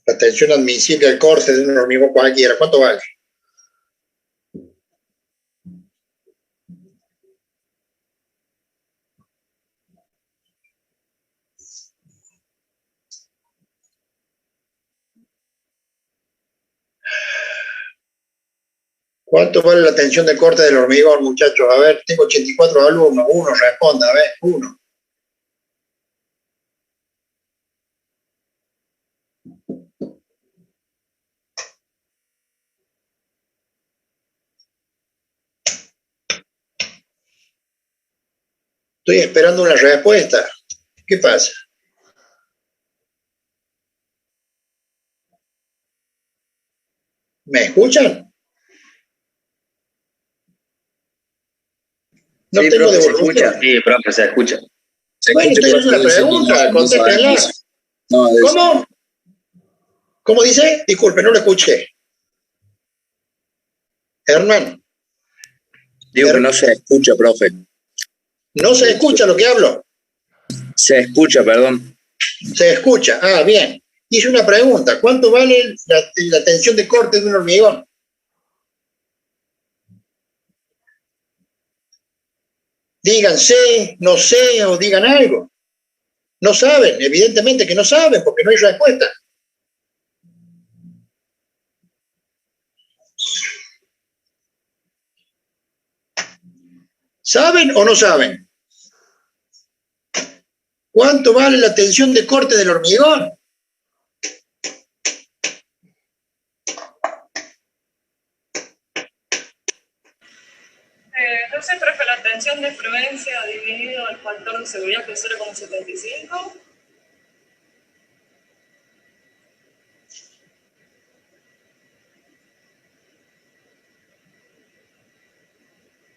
La tensión admisible al corte de un hormigón cualquiera, ¿cuánto vale? ¿Cuánto vale la tensión de corte del hormigón, muchachos? A ver, tengo 84 alumnos. Uno responda, a ver, uno. Estoy esperando una respuesta. ¿Qué pasa? ¿Me escuchan? No Sí, tengo profe, se devolución. escucha. Sí, profe, se escucha. Bueno, entonces es una pregunta, contéstenla. ¿Cómo? ¿Cómo dice? Disculpe, no lo escuché. Hernán, Digo que no se escucha, profe. ¿no se escucha lo que hablo? Se escucha, perdón. Se escucha. Bien. Hice una pregunta. ¿Cuánto vale la tensión de corte de un hormigón? Digan sé, no sé o digan algo. No saben, evidentemente que no saben porque no hay respuesta. ¿Saben o no saben? ¿Cuánto vale la tensión de corte del hormigón? No sé, profe, la tensión de prudencia dividido al factor de seguridad que es 0,75.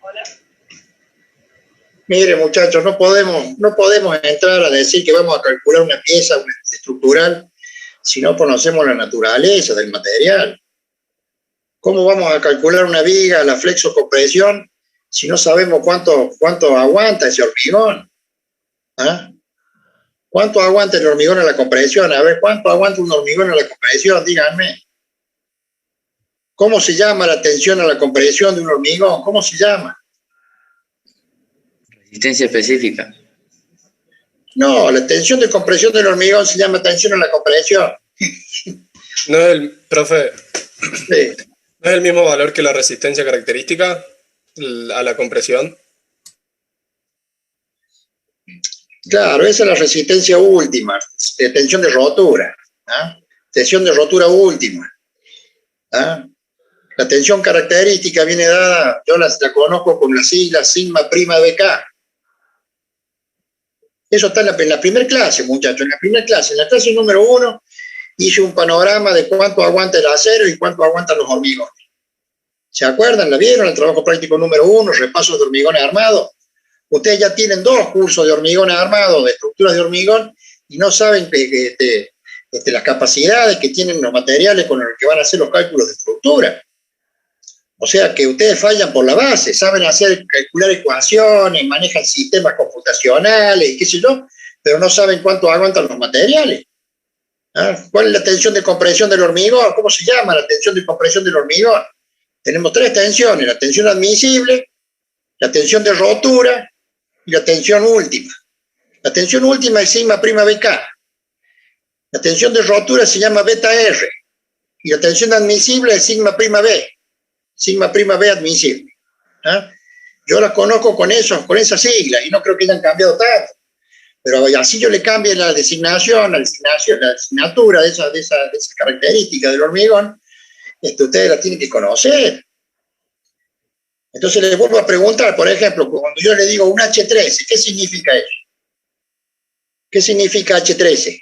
Hola. Mire, muchachos, no podemos entrar a decir que vamos a calcular una pieza estructural si no conocemos la naturaleza del material. ¿Cómo vamos a calcular una viga, la flexocompresión, si no sabemos cuánto aguanta ese hormigón? ¿Ah? ¿Cuánto aguanta el hormigón a la compresión? A ver, ¿cuánto aguanta un hormigón a la compresión? Díganme. ¿Cómo se llama la tensión a la compresión de un hormigón? ¿Cómo se llama? Resistencia específica. No, la tensión de compresión del hormigón se llama tensión a la compresión. No es el, profe, Sí. ¿no es el mismo valor que la resistencia característica a la compresión? Claro, esa es la resistencia última, de tensión de rotura. ¿Ah? Tensión de rotura última. ¿Ah? La tensión característica viene dada, yo la conozco con la sigla sigma prima BK. Eso está en la primera clase, muchachos, en la clase número 1, hice un panorama de cuánto aguanta el acero y cuánto aguantan los hormigones. ¿Se acuerdan? ¿La vieron? El trabajo práctico número 1, repaso de hormigones armados. Ustedes ya tienen 2 cursos de hormigones armados, de estructuras de hormigón, y no saben las capacidades que tienen los materiales con los que van a hacer los cálculos de estructura. O sea que ustedes fallan por la base, saben calcular ecuaciones, manejan sistemas computacionales, qué sé yo, pero no saben cuánto aguantan los materiales. ¿Ah? ¿Cuál es la tensión de compresión del hormigón? ¿Cómo se llama la tensión de compresión del hormigón? Tenemos 3 tensiones, la tensión admisible, la tensión de rotura y la tensión última. La tensión última es sigma prima BK. La tensión de rotura se llama beta R. Y la tensión admisible es sigma prima B. Sigma prima B admisible. ¿Ah? Yo las conozco con esas siglas y no creo que hayan cambiado tanto. Pero así yo le cambie la designación, la asignatura de esa característica del hormigón, ustedes la tienen que conocer. Entonces les vuelvo a preguntar, por ejemplo, cuando yo le digo un H13, ¿qué significa eso? ¿Qué significa H13?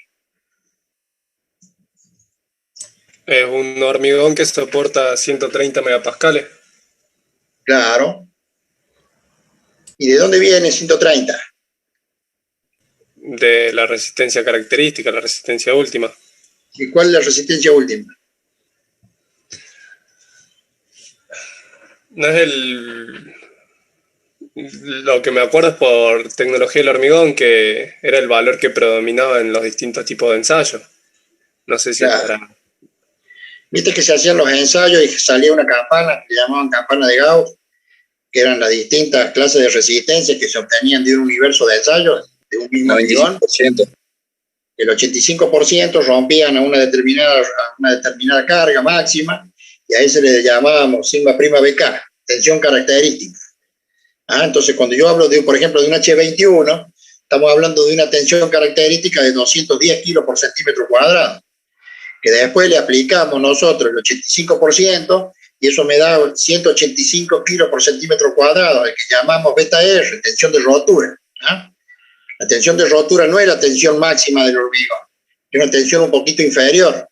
Es un hormigón que soporta 130 megapascales. Claro. ¿Y de dónde viene 130? De la resistencia característica, la resistencia última. ¿Y cuál es la resistencia última? No es lo que me acuerdo es por tecnología del hormigón, que era el valor que predominaba en los distintos tipos de ensayos. No sé si claro. Para... Viste que se hacían los ensayos y salía una campana, que llamaban campana de Gauss, que eran las distintas clases de resistencia que se obtenían de un universo de ensayos, de un mismo hormigón. El 85% rompían a una determinada carga máxima, y a ese le llamábamos sigma prima BK, tensión característica. Entonces, cuando yo hablo, por ejemplo, de un H21, estamos hablando de una tensión característica de 210 kilos por centímetro cuadrado, que después le aplicamos nosotros el 85%, y eso me da 185 kilos por centímetro cuadrado, el que llamamos beta R, tensión de rotura. La tensión de rotura no es la tensión máxima del hormigón, es una tensión un poquito inferior.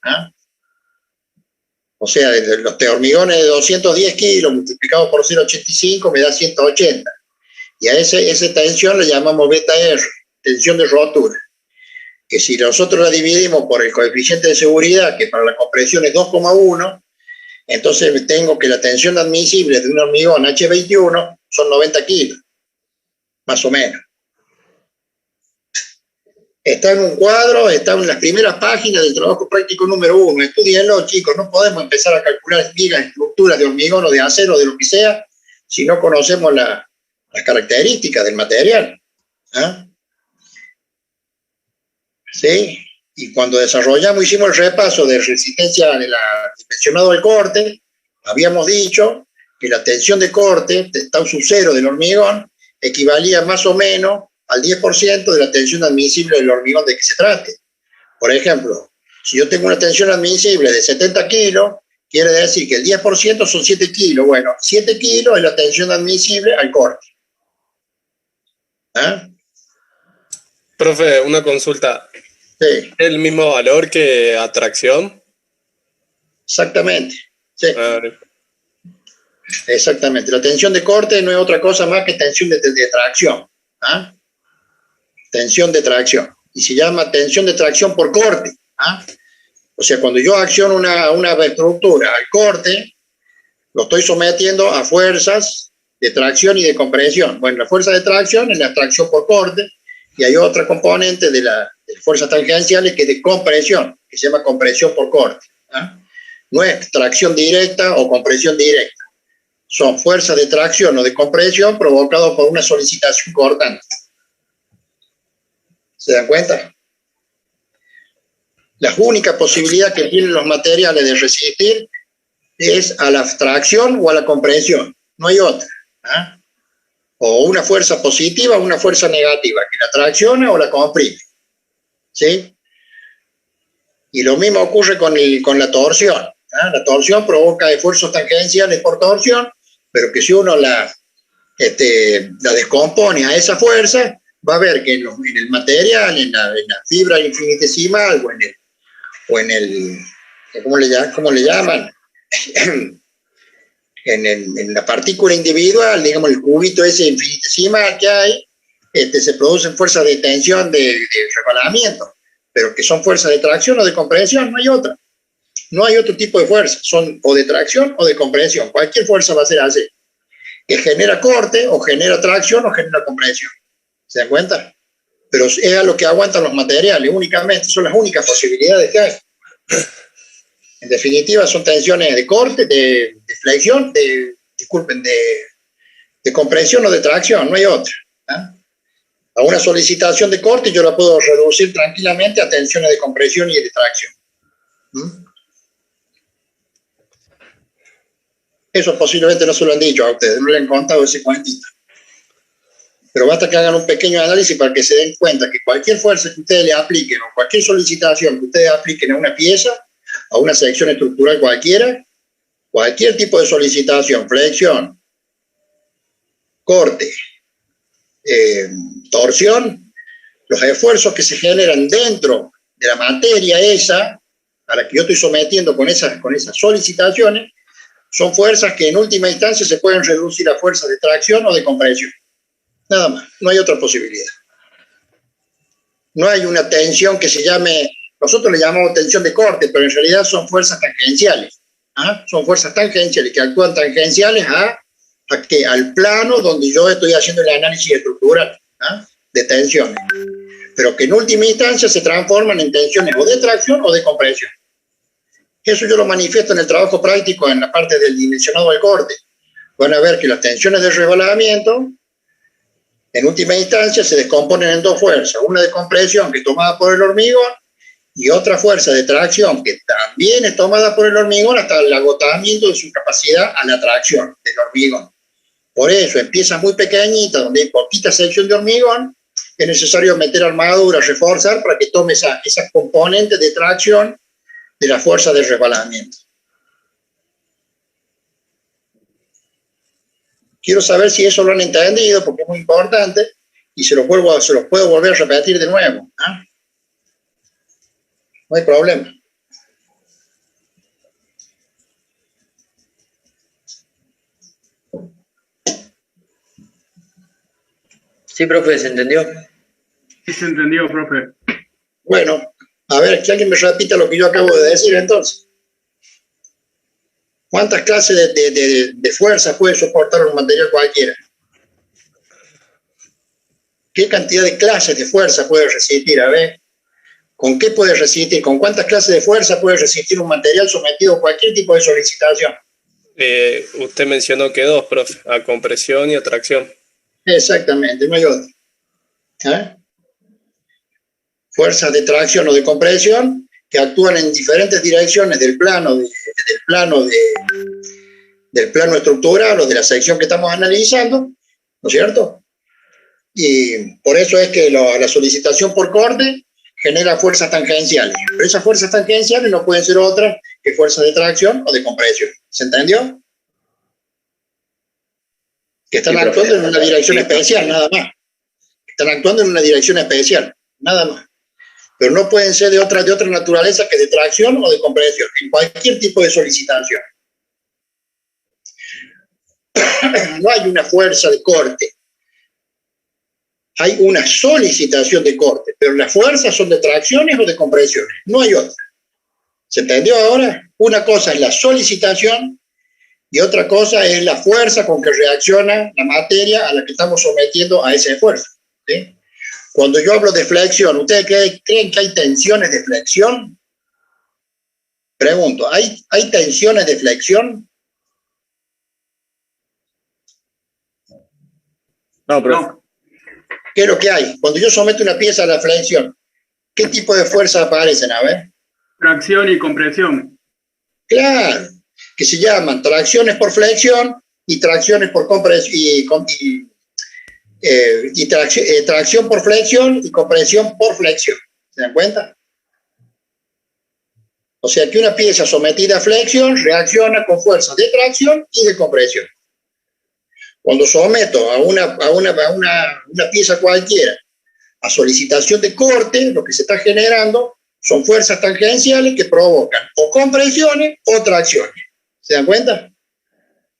O sea, los hormigones de 210 kilos multiplicado por 0,85 me da 180. Y a esa tensión le llamamos beta R, tensión de rotura. Que si nosotros la dividimos por el coeficiente de seguridad, que para la compresión es 2,1, entonces tengo que la tensión admisible de un hormigón H21 son 90 kilos, más o menos. Está en un cuadro, está en las primeras páginas del trabajo práctico número 1. Estudienlo, chicos, no podemos empezar a calcular vigas, estructuras de hormigón o de acero o de lo que sea, si no conocemos las características del material. ¿Sí? Y cuando hicimos el repaso de resistencia dimensionado al corte, habíamos dicho que la tensión de corte, tau sub 0 del hormigón, equivalía más o menos al 10% de la tensión admisible del hormigón de que se trate. Por ejemplo, si yo tengo una tensión admisible de 70 kilos, quiere decir que el 10% son 7 kilos. Bueno, 7 kilos es la tensión admisible al corte. Profe, una consulta. Sí. ¿Es el mismo valor que atracción? Exactamente. Sí. Exactamente. La tensión de corte no es otra cosa más que tensión de tracción. Tensión de tracción. Y se llama tensión de tracción por corte. O sea, cuando yo acciono una estructura al corte, lo estoy sometiendo a fuerzas de tracción y de compresión. Bueno, la fuerza de tracción es la tracción por corte, y hay otra componente de las fuerzas tangenciales que es de compresión, que se llama compresión por corte. No es tracción directa o compresión directa. Son fuerzas de tracción o de compresión provocadas por una solicitación cortante. ¿Se dan cuenta? La única posibilidad que tienen los materiales de resistir es a la tracción o a la compresión. No hay otra. O una fuerza positiva o una fuerza negativa, que la tracciona o la comprime. ¿Sí? Y lo mismo ocurre con la torsión. La torsión provoca esfuerzos tangenciales por torsión, pero que si uno la descompone a esa fuerza, va a ver que en el material, en la fibra infinitesimal o en el ¿cómo le llaman? en la partícula individual, digamos el cubito ese infinitesimal que hay, se producen fuerzas de tensión de rebalamiento, pero que son fuerzas de tracción o de compresión, no hay otra. No hay otro tipo de fuerza, son o de tracción o de compresión. Cualquier fuerza va a ser así, que genera corte o genera tracción o genera compresión. ¿Se dan cuenta? Pero es a lo que aguantan los materiales únicamente, son las únicas posibilidades que hay. En definitiva, son tensiones de corte, de flexión, de compresión o de tracción, no hay otra. A una solicitación de corte yo la puedo reducir tranquilamente a tensiones de compresión y de tracción. Eso posiblemente no se lo han dicho a ustedes, no le han contado ese cuentito. Pero basta que hagan un pequeño análisis para que se den cuenta que cualquier fuerza que ustedes le apliquen o cualquier solicitación que ustedes apliquen a una pieza, a una sección estructural cualquiera, cualquier tipo de solicitación, flexión, corte, torsión, los esfuerzos que se generan dentro de la materia esa, a la que yo estoy sometiendo con esas solicitaciones, son fuerzas que en última instancia se pueden reducir a fuerzas de tracción o de compresión. Nada más, no hay otra posibilidad. No hay una tensión que se llame, nosotros le llamamos tensión de corte, pero en realidad son fuerzas tangenciales. Son fuerzas tangenciales que actúan tangenciales al plano donde yo estoy haciendo el análisis estructural de tensiones, pero que en última instancia se transforman en tensiones o de tracción o de compresión. Eso yo lo manifiesto en el trabajo práctico en la parte del dimensionado del corte. Van a ver que las tensiones de resbalamiento en última instancia se descomponen en dos fuerzas, una de compresión que es tomada por el hormigón y otra fuerza de tracción que también es tomada por el hormigón hasta el agotamiento de su capacidad a la tracción del hormigón. Por eso empieza muy pequeñita, donde hay poquita sección de hormigón, es necesario meter armadura, reforzar para que tome esa componente de tracción de la fuerza de resbalamiento. Quiero saber si eso lo han entendido, porque es muy importante, y se los puedo volver a repetir de nuevo. No hay problema. Sí, profe, ¿se entendió? Sí, se entendió, profe. Bueno, a ver, que alguien me repita lo que yo acabo de decir entonces. ¿Cuántas clases de fuerza puede soportar un material cualquiera? ¿Qué cantidad de clases de fuerza puede resistir? A ver, ¿con qué puede resistir? ¿Con cuántas clases de fuerza puede resistir un material sometido a cualquier tipo de solicitación? Usted mencionó que dos, profe, a compresión y a tracción. Exactamente, no hay otra. Fuerzas de tracción o de compresión que actúan en diferentes direcciones del plano estructural o de la sección que estamos analizando, ¿no es cierto? Y por eso es que la solicitación por corte genera fuerzas tangenciales. Pero esas fuerzas tangenciales no pueden ser otras que fuerzas de tracción o de compresión. ¿Se entendió? Que están actuando en una dirección especial, nada más. Están actuando en una dirección especial, nada más. Pero no pueden ser de otra naturaleza que de tracción o de compresión, en cualquier tipo de solicitación. No hay una fuerza de corte. Hay una solicitación de corte, pero las fuerzas son de tracciones o de compresiones. No hay otra. ¿Se entendió ahora? Una cosa es la solicitación y otra cosa es la fuerza con que reacciona la materia a la que estamos sometiendo a ese esfuerzo. ¿Sí? Cuando yo hablo de flexión, ¿ustedes creen que hay tensiones de flexión? Pregunto, ¿hay tensiones de flexión? No, pero... ¿Qué es lo que hay? Cuando yo someto una pieza a la flexión, ¿qué tipo de fuerzas aparecen? A ver. Tracción y compresión. Claro, que se llaman tracciones por flexión y tracciones por compresión tracción por flexión y compresión por flexión. ¿Se dan cuenta? O sea que una pieza sometida a flexión reacciona con fuerzas de tracción y de compresión. Cuando someto a una pieza cualquiera a solicitación de corte, lo que se está generando son fuerzas tangenciales que provocan o compresiones o tracciones. ¿Se dan cuenta?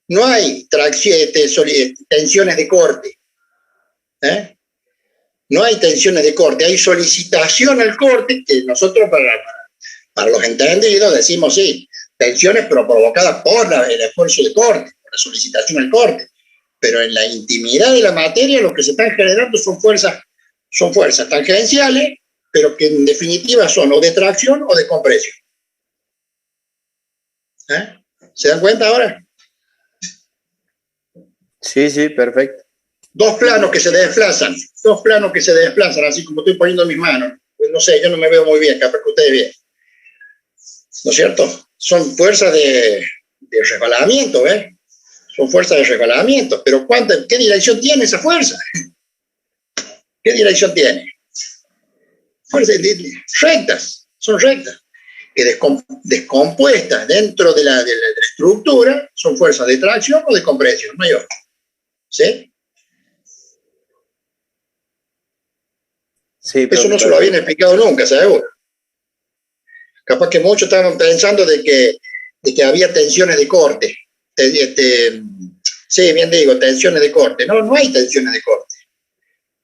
No hay tensiones de corte. No hay tensiones de corte, hay solicitación al corte, que nosotros Para los entendidos decimos sí, tensiones pero provocadas por el esfuerzo de corte, por la solicitación al corte. Pero en la intimidad de la materia lo que se están generando son fuerzas tangenciales, pero que en definitiva son o de tracción o de compresión. ¿Se dan cuenta ahora? Sí, sí, perfecto. Dos planos que se desplazan, así como estoy poniendo mis manos. Pues no sé, yo no me veo muy bien, capaz que ustedes bien. ¿No es cierto? Son fuerzas de resbalamiento, ¿ves? Son fuerzas de resbalamiento. Pero ¿qué dirección tiene esa fuerza? ¿Qué dirección tiene? Fuerzas rectas, son rectas. Que descompuestas dentro de la estructura son fuerzas de tracción o de compresión, no hay otra. ¿Sí? Sí, eso no se lo habían explicado nunca, seguro. Capaz que muchos estaban pensando de que había tensiones de corte. Sí, bien digo, tensiones de corte. No hay tensiones de corte.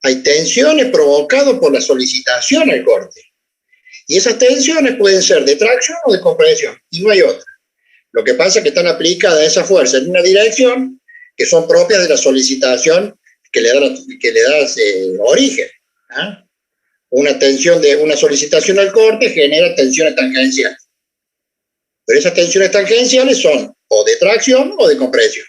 Hay tensiones provocadas por la solicitación al corte. Y esas tensiones pueden ser de tracción o de compresión, y no hay otra. Lo que pasa es que están aplicadas esas fuerzas en una dirección que son propias de la solicitación que le da origen. Una solicitación al corte genera tensiones tangenciales. Pero esas tensiones tangenciales son o de tracción o de compresión.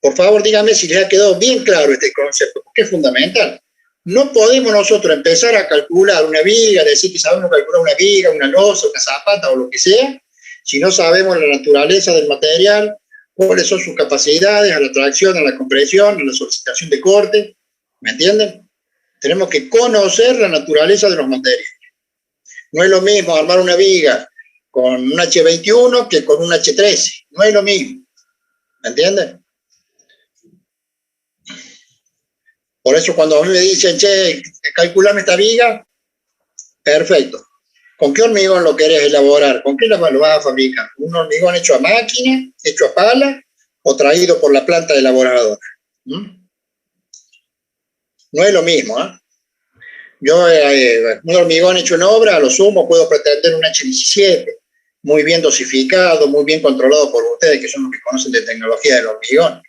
Por favor, dígame si les ha quedado bien claro este concepto, porque es fundamental. No podemos nosotros empezar a calcular una viga, decir que sabemos calcular una viga, una losa, una zapata o lo que sea, si no sabemos la naturaleza del material, cuáles son sus capacidades a la tracción, a la compresión, a la solicitación de corte. ¿Me entienden? Tenemos que conocer la naturaleza de los materiales. No es lo mismo armar una viga con un H21 que con un H13. No es lo mismo. ¿Me entienden? Por eso cuando a mí me dicen, che, calculame esta viga, perfecto. ¿Con qué hormigón lo querés elaborar? ¿Con qué lo vas a fabricar? ¿Un hormigón hecho a máquina, hecho a pala o traído por la planta elaboradora? No es lo mismo, ¿eh? Yo, un hormigón hecho en obra, a lo sumo puedo pretender un H17, muy bien dosificado, muy bien controlado por ustedes, que son los que conocen de tecnología del hormigón.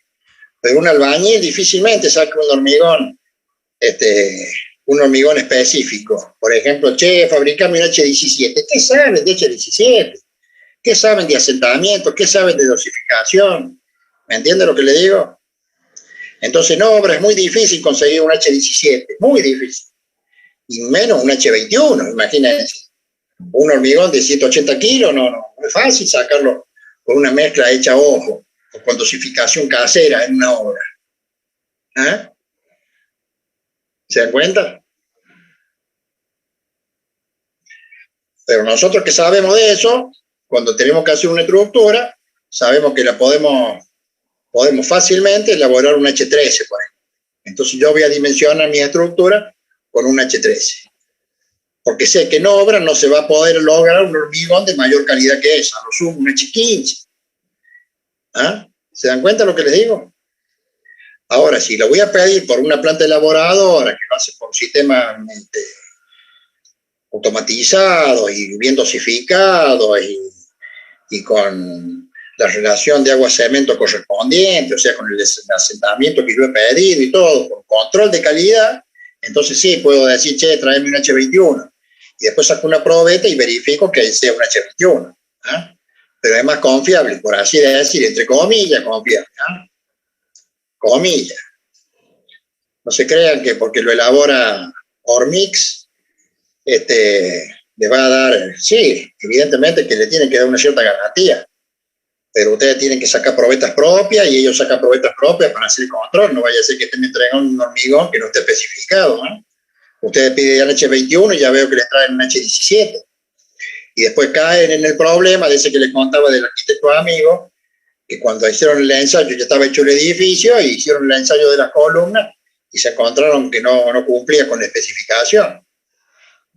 Pero un albañil difícilmente saca un hormigón específico. Por ejemplo, che, fabricame un H17. ¿Qué saben de H17? ¿Qué saben de asentamiento? ¿Qué saben de dosificación? ¿Me entiende lo que le digo? Entonces, en obra es muy difícil conseguir un H17, muy difícil. Y menos un H21, imagínense. Un hormigón de 180 kilos, no es fácil sacarlo con una mezcla hecha a ojo, o con dosificación casera en una obra. ¿Se dan cuenta? Pero nosotros que sabemos de eso, cuando tenemos que hacer una estructura, sabemos que la podemos fácilmente elaborar un H13, por ejemplo. Entonces yo voy a dimensionar mi estructura con un H13. Porque sé que en obra no se va a poder lograr un hormigón de mayor calidad que esa, a lo sumo un H15. ¿Se dan cuenta de lo que les digo? Ahora, si lo voy a pedir por una planta elaboradora que lo hace por un sistema automatizado y bien dosificado y con la relación de agua-cemento correspondiente, o sea, con el asentamiento que yo he pedido y todo, con control de calidad, entonces sí, puedo decir, che, tráeme un H21. Y después saco una probeta y verifico que sea un H21. Pero es más confiable, por así decir, entre comillas, confiable. Comillas. No se crean que porque lo elabora Hormix, le va a dar, sí, evidentemente que le tienen que dar una cierta garantía, pero ustedes tienen que sacar probetas propias y ellos sacan probetas propias para hacer el control. No vaya a ser que estén entregando un hormigón que no esté especificado, ¿no? Ustedes piden H21 y ya veo que les traen un H17. Y después caen en el problema de ese que les contaba del arquitecto amigo, que cuando hicieron el ensayo ya estaba hecho el edificio y hicieron el ensayo de las columnas y se encontraron que no cumplía con la especificación.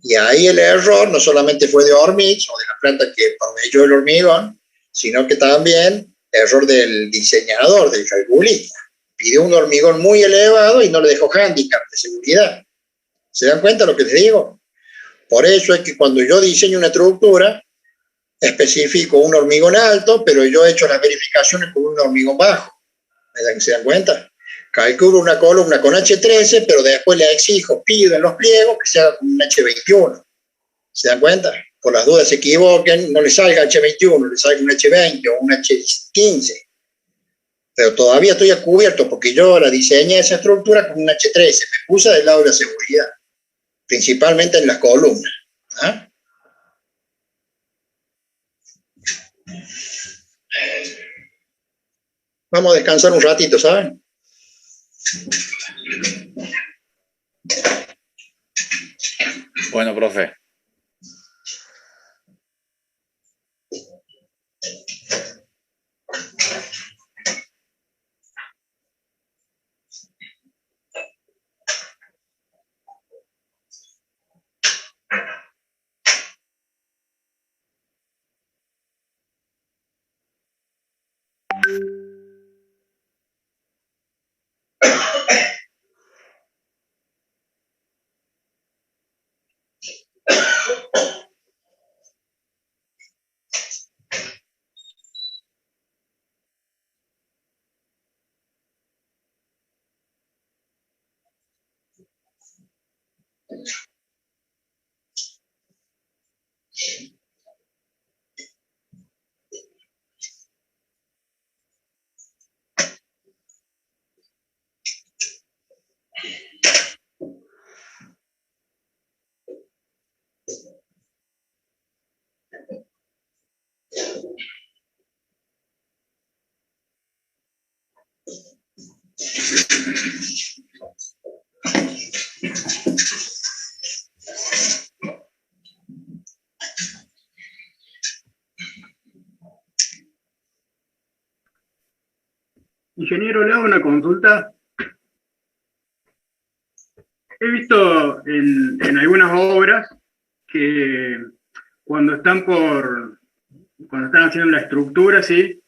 Y ahí el error no solamente fue de Hormix o de la planta que proveyó el hormigón, sino que también error del diseñador, del calculista. Pidió un hormigón muy elevado y no le dejó handicap de seguridad. ¿Se dan cuenta de lo que les digo? Por eso es que cuando yo diseño una estructura, especifico un hormigón alto, pero yo he hecho las verificaciones con un hormigón bajo. ¿Se dan cuenta? Calculo una columna con H13, pero después le exijo, pido en los pliegos que sea con un H21. ¿Se dan cuenta? Por las dudas se equivoquen, no le salga H21, le salga un H20 o un H15. Pero todavía estoy a cubierto porque yo la diseñé esa estructura con un H13. Me puse del lado de la seguridad, principalmente en las columnas. ¿Ah? Vamos a descansar un ratito, ¿saben? Bueno, profe. Ingeniero, le hago una consulta. He visto en algunas obras que cuando están haciendo la estructura, ¿sí?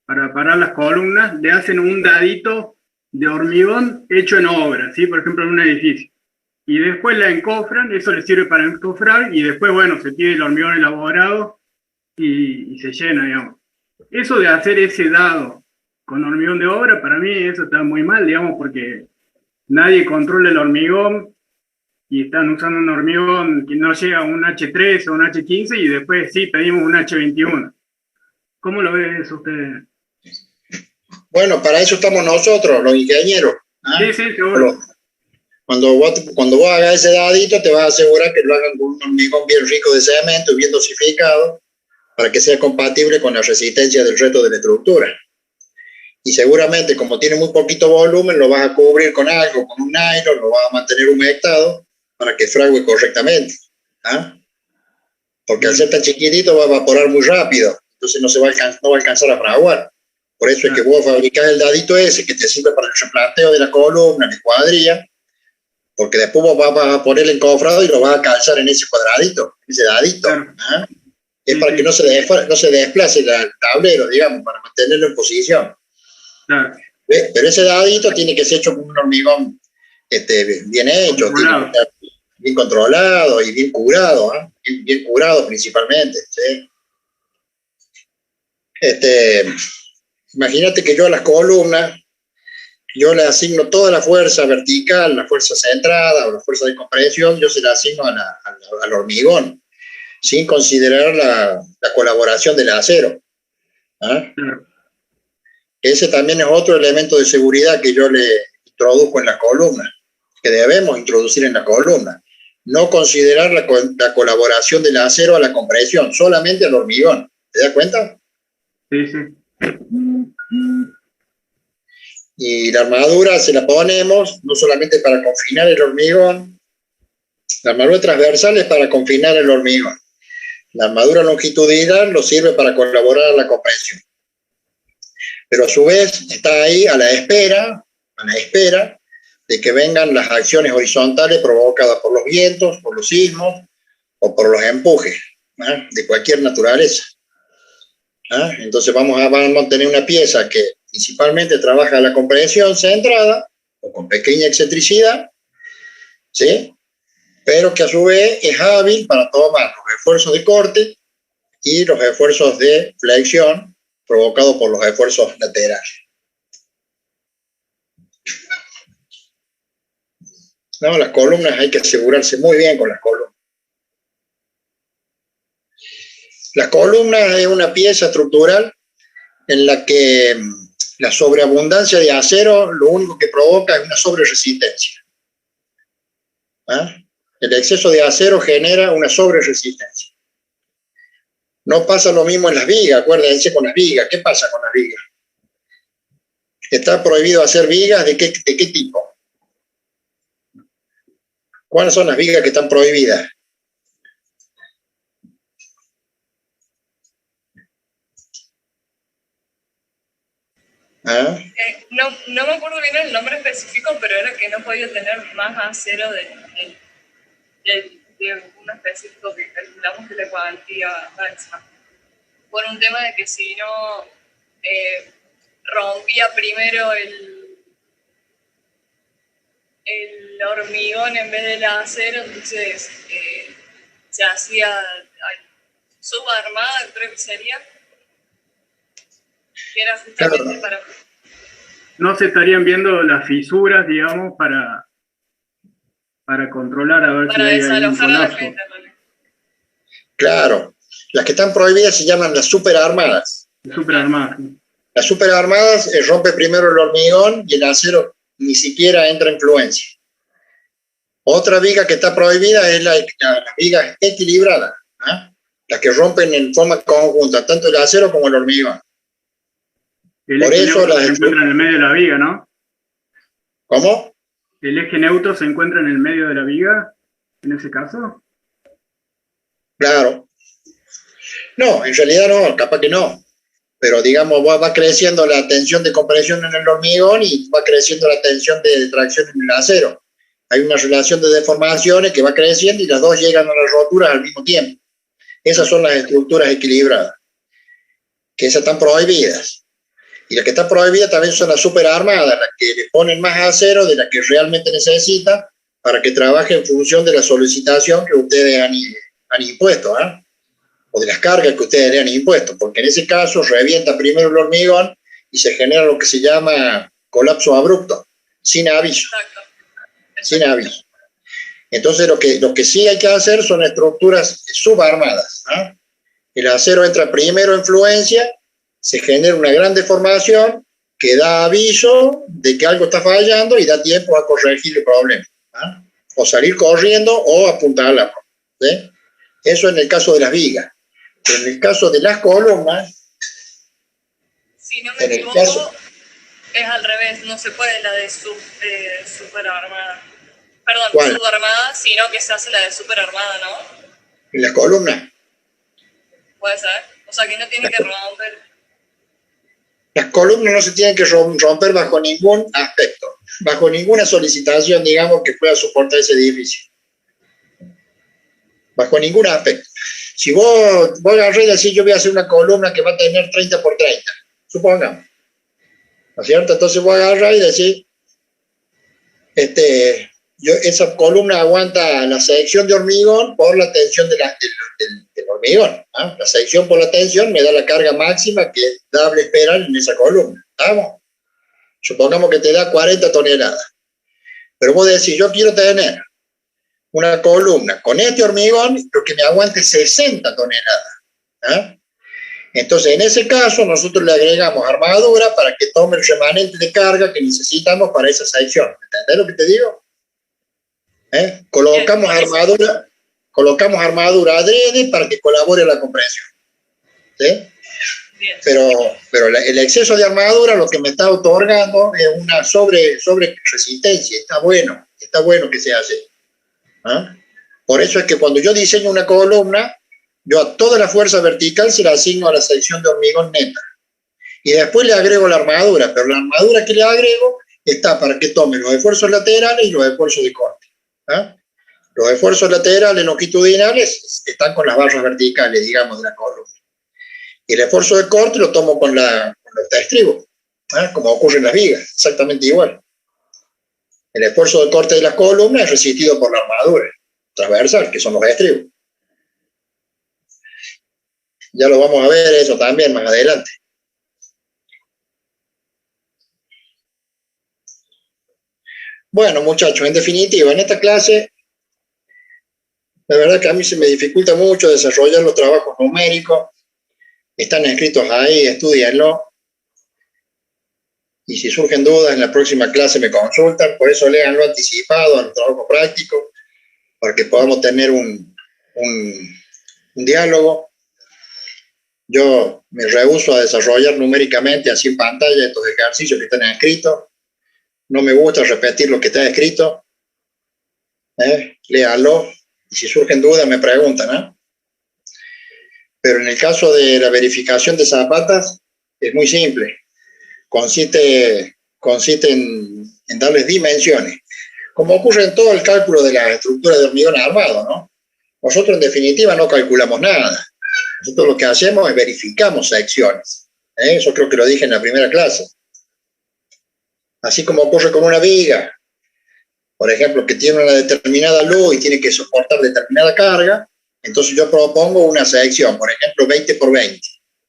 Para parar las columnas, le hacen un dadito de hormigón hecho en obra, ¿sí? Por ejemplo, en un edificio. Y después la encofran, eso les sirve para encofrar, y después, bueno, se tiene el hormigón elaborado y se llena, digamos. Eso de hacer ese dado con hormigón de obra, para mí eso está muy mal, digamos, porque nadie controla el hormigón y están usando un hormigón que no llega a un H3 o un H15 y después sí pedimos un H21. ¿Cómo lo ve eso usted? Bueno, para eso estamos nosotros, los ingenieros. ¿Ah? Sí, sí, seguro. Cuando vos hagas ese dadito, te vas a asegurar que lo hagan con un hormigón bien rico de cemento y bien dosificado para que sea compatible con la resistencia del resto de la estructura. Y seguramente, como tiene muy poquito volumen, lo vas a cubrir con algo, con un nylon, lo vas a mantener humectado para que frague correctamente. ¿Ah? Porque al ser tan chiquitito va a evaporar muy rápido, entonces no va a alcanzar a fraguar. Por eso es que vos fabricás el dadito ese que te sirve para el replanteo de la columna, la escuadrilla, porque después vos vas a poner el encofrado y lo vas a calzar en ese cuadradito, ese dadito. ¿Ah? Es para que no se desplace el tablero, digamos, para mantenerlo en posición. Pero ese dadito tiene que ser hecho con un hormigón bien hecho, bien controlado y bien curado, ¿eh? Bien curado principalmente. ¿Sí? Imagínate que yo a las columnas, yo le asigno toda la fuerza vertical, la fuerza centrada o la fuerza de compresión, yo se la asigno al hormigón, sin considerar la colaboración del acero. ¿Ah? Ese también es otro elemento de seguridad que yo le introduzco en la columna, que debemos introducir en la columna. No considerar la colaboración del acero a la compresión, solamente al hormigón. ¿Te das cuenta? Sí, sí. Y la armadura se la ponemos no solamente para confinar el hormigón, la armadura transversal es para confinar el hormigón. La armadura longitudinal nos sirve para colaborar a la compresión. Pero a su vez está ahí a la espera de que vengan las acciones horizontales provocadas por los vientos, por los sismos o por los empujes, ¿eh? De cualquier naturaleza. ¿Eh? Entonces vamos a tener una pieza que principalmente trabaja la compresión centrada o con pequeña excentricidad, ¿sí? pero que a su vez es hábil para tomar los esfuerzos de corte y los esfuerzos de flexión provocados por los esfuerzos laterales. No, las columnas hay que asegurarse muy bien con las columnas. Las columnas es una pieza estructural en la que la sobreabundancia de acero lo único que provoca es una sobreresistencia. ¿Ah? El exceso de acero genera una sobreresistencia. No pasa lo mismo en las vigas, acuérdense con las vigas. ¿Qué pasa con las vigas? ¿Está prohibido hacer vigas de qué tipo? ¿Cuáles son las vigas que están prohibidas? ¿Ah? No me acuerdo bien el nombre específico, pero era que no podía tener más acero de un específico que calculamos que la cuantía máxima. Por un tema de que si no rompía primero el hormigón en vez del acero, entonces se hacía subarmada, creo que sería. Que era justamente para... No se estarían viendo las fisuras, digamos, para controlar a ver para si hay algún desalojar a la colapso. gente. Claro. Las que están prohibidas se llaman las superarmadas. Superarmadas. Las superarmadas rompe primero el hormigón y el acero ni siquiera entra en fluencia. Otra viga que está prohibida es las vigas equilibradas, ¿eh? Las que rompen en forma conjunta, tanto el acero como el hormigón. El Por eje eso neutro se encuentra en el medio de la viga, ¿no? ¿Cómo? ¿El eje neutro se encuentra en el medio de la viga, en ese caso? Claro. No, en realidad no, capaz que no. Pero digamos, va creciendo la tensión de compresión en el hormigón y va creciendo la tensión de tracción en el acero. Hay una relación de deformaciones que va creciendo y las dos llegan a la rotura al mismo tiempo. Esas son las estructuras equilibradas, que esas están prohibidas. Y las que están prohibidas también son las superarmadas, las que le ponen más acero de la que realmente necesita para que trabaje en función de la solicitación que ustedes han impuesto, ¿eh? O de las cargas que ustedes le han impuesto, porque en ese caso revienta primero el hormigón y se genera lo que se llama colapso abrupto, sin aviso. Sin aviso. Entonces lo que sí hay que hacer son estructuras subarmadas, ¿eh? El acero entra primero en fluencia, se genera una gran deformación que da aviso de que algo está fallando y da tiempo a corregir el problema, ¿eh? O salir corriendo o apuntarla, ¿sí? Eso en el caso de las vigas. Pero en el caso de las columnas, si no me equivoco, es al revés, no se puede la de superarmada. Perdón, ¿cuál? Subarmada, sino que se hace la de superarmada, ¿no? En las columnas. Puede ser. O sea, que no tiene que romper. Las columnas no se tienen que romper bajo ningún aspecto, bajo ninguna solicitación, digamos, que pueda soportar ese edificio. Bajo ningún aspecto. Si vos agarrás y decís, yo voy a hacer una columna que va a tener 30 por 30, supongamos, ¿no es cierto? Entonces vos agarrás y decís, esa columna aguanta la sección de hormigón por la tensión del hormigón, ¿eh? La sección por la tensión me da la carga máxima que es dable esperar en esa columna, ¿estamos? Supongamos que te da 40 toneladas, pero vos decís, yo quiero tener una columna con este hormigón, pero que me aguante 60 toneladas, ¿eh? Entonces, en ese caso, nosotros le agregamos armadura para que tome el remanente de carga que necesitamos para esa sección. ¿Entendés lo que te digo? Colocamos armadura adrede para que colabore la compresión, ¿sí? Pero el exceso de armadura lo que me está otorgando es una sobre resistencia. Está bueno que se hace. ¿Ah? Por eso es que cuando yo diseño una columna, yo a toda la fuerza vertical se la asigno a la sección de hormigón neta. Y después le agrego la armadura, pero la armadura que le agrego está para que tome los esfuerzos laterales y los esfuerzos de corte. ¿Ah? Los esfuerzos laterales longitudinales están con las barras verticales, digamos, de la columna. Y el esfuerzo de corte lo tomo con los estribos, ¿ah? Como ocurre en las vigas, exactamente igual. El esfuerzo de corte de la columna es resistido por la armadura. transversal, que son los estribos. Ya lo vamos a ver eso también más adelante. Bueno, muchachos, en definitiva, en esta clase, la verdad que a mí se me dificulta mucho desarrollar los trabajos numéricos. Están escritos ahí, estudienlo. Y si surgen dudas, en la próxima clase me consultan. Por eso léanlo anticipado en el trabajo práctico, para que podamos tener un diálogo. Yo me rehúso a desarrollar numéricamente así en pantalla estos ejercicios que están escritos. No me gusta repetir lo que está escrito. Léanlo. Y si surgen dudas, me preguntan. Pero en el caso de la verificación de zapatas, es muy simple. Consiste en darles dimensiones. Como ocurre en todo el cálculo de la estructura de hormigón armado, ¿no? Nosotros, en definitiva, no calculamos nada. Nosotros lo que hacemos es verificamos secciones. Eso creo que lo dije en la primera clase. Así como ocurre con una viga, por ejemplo, que tiene una determinada luz y tiene que soportar determinada carga, entonces yo propongo una sección, por ejemplo, 20 por 20.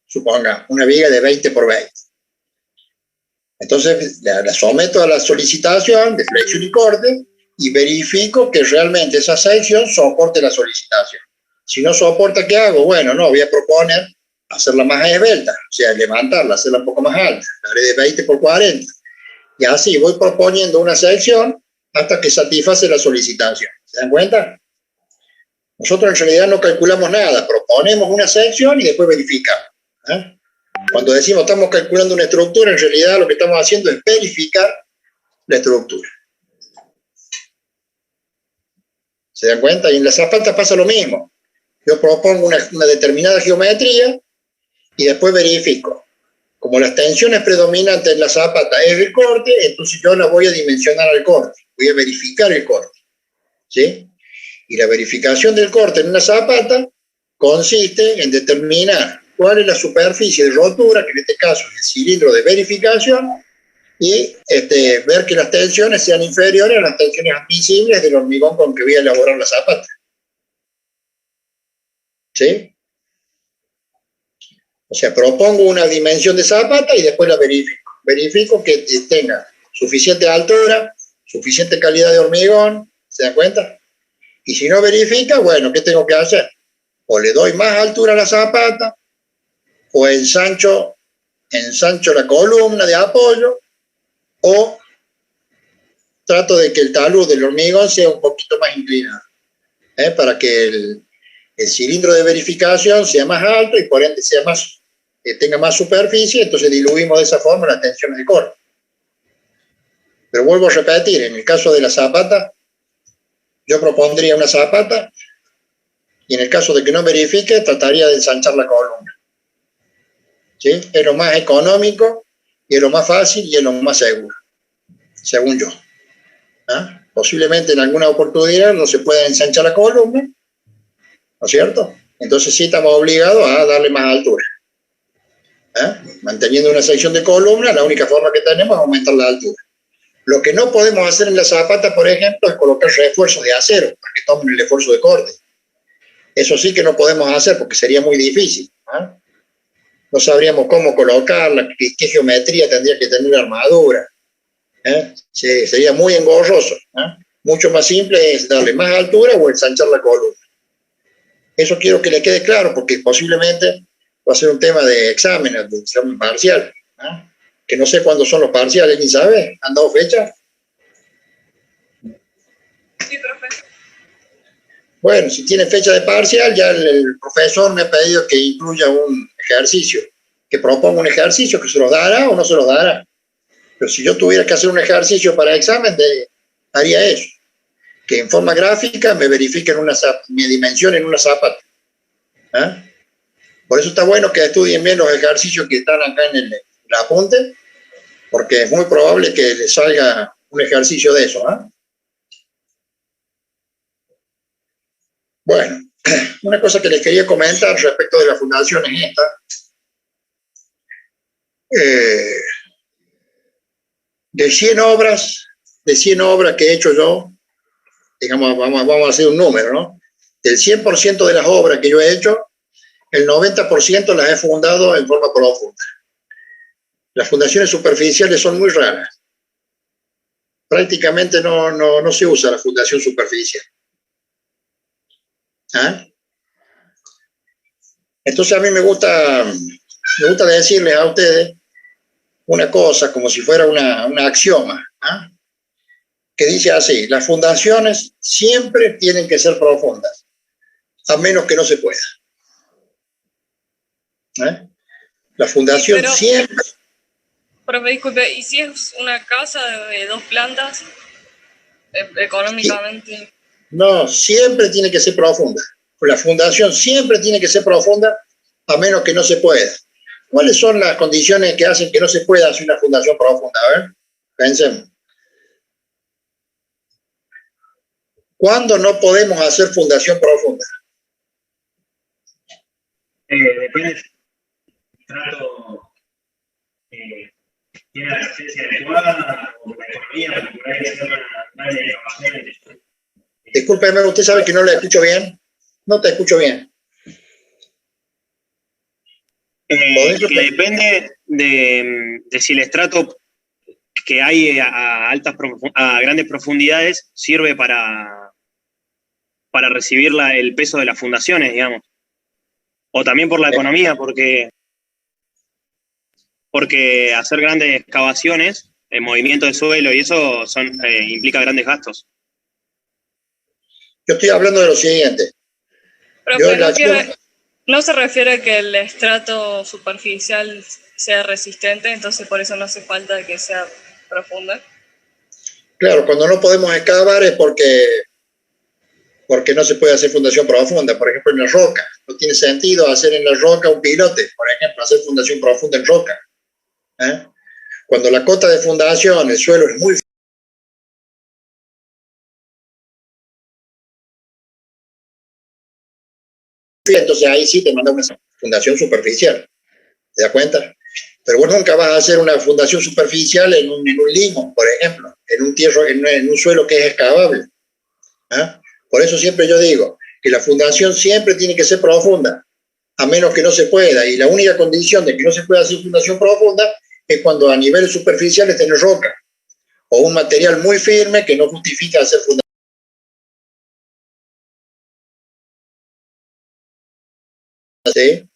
Suponga, una viga de 20 por 20. Entonces la someto a la solicitación de flexión y corte y verifico que realmente esa sección soporte la solicitación. Si no soporta, ¿qué hago? Bueno, no, voy a proponer hacerla más esbelta, o sea, levantarla, hacerla un poco más alta. La haré de 20 por 40. Y así voy proponiendo una sección hasta que satisface la solicitación. ¿Se dan cuenta? Nosotros en realidad no calculamos nada, proponemos una sección y después verificamos. Cuando decimos estamos calculando una estructura, en realidad lo que estamos haciendo es verificar la estructura. ¿Se dan cuenta? Y en las zapatas pasa lo mismo. Yo propongo una determinada geometría y después verifico. Como las tensiones predominantes en la zapata es el corte, entonces yo la voy a dimensionar al corte. Voy a verificar el corte. ¿Sí? Y la verificación del corte en una zapata consiste en determinar cuál es la superficie de rotura, que en este caso es el cilindro de verificación, y ver que las tensiones sean inferiores a las tensiones admisibles del hormigón con que voy a elaborar la zapata. ¿Sí? O sea, propongo una dimensión de zapata y después la verifico. Verifico que tenga suficiente altura, suficiente calidad de hormigón, ¿se dan cuenta? Y si no verifica, bueno, ¿qué tengo que hacer? O le doy más altura a la zapata, o ensancho la columna de apoyo, o trato de que el talud del hormigón sea un poquito más inclinado, para que el cilindro de verificación sea más alto y por ende sea tenga más superficie, entonces diluimos de esa forma las tensiones de corte. Pero vuelvo a repetir, en el caso de la zapata, yo propondría una zapata y en el caso de que no verifique, trataría de ensanchar la columna. ¿Sí? Es lo más económico y es lo más fácil y es lo más seguro, según yo. Posiblemente en alguna oportunidad no se pueda ensanchar la columna, ¿no es cierto? Entonces sí estamos obligados a darle más altura. Manteniendo una sección de columna, la única forma que tenemos es aumentar la altura. Lo que no podemos hacer en la zapata, por ejemplo, es colocar refuerzos de acero para que tomen el esfuerzo de corte. Eso sí que no podemos hacer porque sería muy difícil. No sabríamos cómo colocarla, qué geometría tendría que tener la armadura. Sí, sería muy engorroso. Mucho más simple es darle más altura o ensanchar la columna. Eso quiero que le quede claro porque posiblemente va a ser un tema de examen parcial. Que no sé cuándo son los parciales, ¿ni sabe? ¿Han dado fecha? Sí, profe. Bueno, si tiene fecha de parcial, ya el profesor me ha pedido que incluya un ejercicio, que proponga un ejercicio que se los dará o no se los dará. Pero si yo tuviera que hacer un ejercicio para examen, haría eso. Que en forma gráfica me verifiquen mi dimensión en una zapata. Por eso está bueno que estudien bien los ejercicios que están acá en el apunte, porque es muy probable que les salga un ejercicio de eso. Bueno, una cosa que les quería comentar respecto de la fundación es esta. De 100 obras que he hecho yo, digamos, vamos a hacer un número, ¿no? Del 100% de las obras que yo he hecho, el 90% las he fundado en forma profunda. Las fundaciones superficiales son muy raras. Prácticamente no se usa la fundación superficial. ¿Ah? Entonces a mí me gusta decirles a ustedes una cosa como si fuera un axioma, ¿ah? Que dice así: las fundaciones siempre tienen que ser profundas, a menos que no se pueda. ¿Eh? La fundación Pero, siempre... profe, disculpe, ¿y si es una casa de 2 plantas, económicamente? No, siempre tiene que ser profunda. La fundación siempre tiene que ser profunda, a menos que no se pueda. ¿Cuáles son las condiciones que hacen que no se pueda hacer una fundación profunda? A ver, pensemos. ¿Cuándo no podemos hacer fundación profunda? Depende del trato, tiene la asistencia adecuada o la economía para poder hacer una excavación. Discúlpeme, ¿usted sabe que no le escucho bien? No te escucho bien. Que depende de si el estrato que hay a grandes profundidades sirve para recibir el peso de las fundaciones, digamos. O también por la economía, porque hacer grandes excavaciones, el movimiento de suelo y eso implica grandes gastos. Yo estoy hablando de lo siguiente. Pero no se refiere a que el estrato superficial sea resistente, entonces por eso no hace falta que sea profunda. Claro, cuando no podemos excavar es porque no se puede hacer fundación profunda. Por ejemplo, en la roca. No tiene sentido hacer en la roca un pilote, por ejemplo, hacer fundación profunda en roca. ¿Eh? Cuando la cota de fundación, el suelo es muy entonces ahí sí te manda una fundación superficial. ¿Te das cuenta? Pero vos nunca vas a hacer una fundación superficial en un limo, por ejemplo, en un suelo que es excavable. ¿Ah? Por eso siempre yo digo que la fundación siempre tiene que ser profunda, a menos que no se pueda. Y la única condición de que no se pueda hacer fundación profunda es cuando a nivel superficial esté en roca o un material muy firme que no justifica hacer fundación. ¿Sí?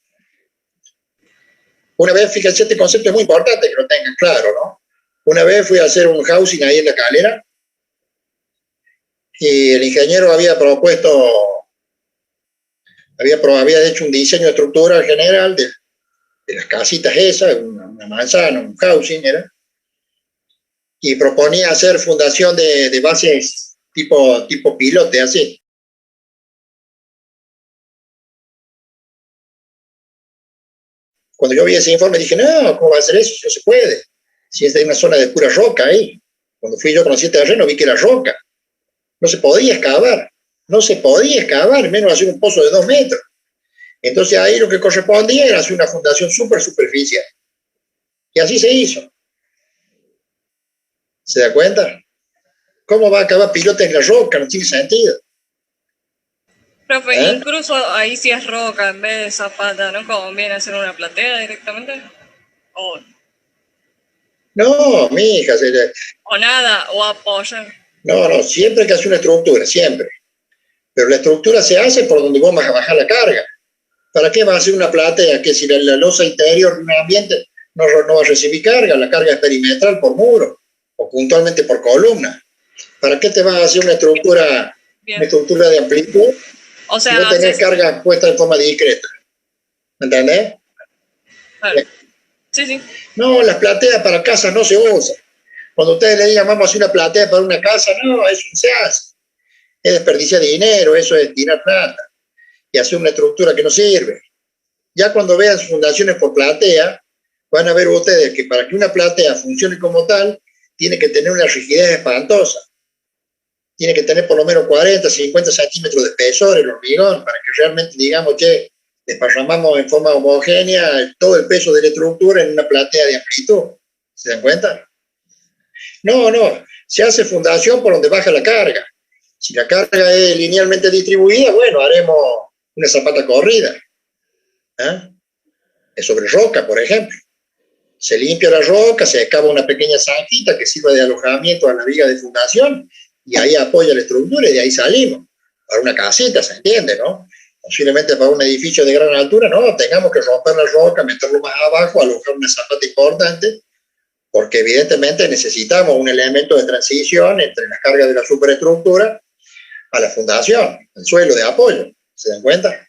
Una vez, fíjense, este concepto es muy importante que lo tengan claro, ¿no? Una vez fui a hacer un housing ahí en La Calera y el ingeniero había hecho un diseño estructural general de las casitas esas, una manzana, un housing era, y proponía hacer fundación de bases tipo pilote, así. Cuando yo vi ese informe dije, no, ¿cómo va a hacer eso? No se puede. Si es de una zona de pura roca ahí. Cuando fui yo conocí el terreno vi que era roca. No se podía excavar. No se podía excavar, menos hacer un pozo de 2 metros. Entonces ahí lo que correspondía era hacer una fundación súper superficial. Y así se hizo. ¿Se da cuenta? ¿Cómo va a acabar pilotes en la roca? No tiene sentido. Profe, incluso ahí sí es roca en vez de zapata, ¿no conviene hacer una platea directamente? ¿O No, mija. o nada, o apoyan? No, siempre hay que hacer una estructura, siempre. Pero la estructura se hace por donde vos vas a bajar la carga. ¿Para qué vas a hacer una platea que si la losa interior de un ambiente no va a recibir carga? La carga es perimetral por muro o puntualmente por columna. ¿Para qué te vas a hacer una estructura de amplitud? O sea, si no tenés carga puesta de forma discreta. ¿Me entendés? Claro. Sí. No, las plateas para casas no se usan. Cuando ustedes le digan, vamos a hacer una platea para una casa, no, eso no se hace. Es desperdiciar dinero, eso es tirar plata y hacer una estructura que no sirve. Ya cuando vean fundaciones por platea, van a ver ustedes que para que una platea funcione como tal, tiene que tener una rigidez espantosa. Tiene que tener por lo menos 40, 50 centímetros de espesor el hormigón para que realmente digamos que desparramamos en forma homogénea todo el peso de la estructura en una platea de amplitud. ¿Se dan cuenta? No, se hace fundación por donde baja la carga. Si la carga es linealmente distribuida, bueno, haremos una zapata corrida. Es sobre roca, por ejemplo. Se limpia la roca, se excava una pequeña zanjita que sirva de alojamiento a la viga de fundación y ahí apoya la estructura y de ahí salimos. Para una casita, ¿se entiende, no? Posiblemente para un edificio de gran altura, no, tengamos que romper la roca, meterlo más abajo, alojar una zapata importante, porque evidentemente necesitamos un elemento de transición entre la carga de la superestructura a la fundación, el suelo de apoyo, ¿se dan cuenta?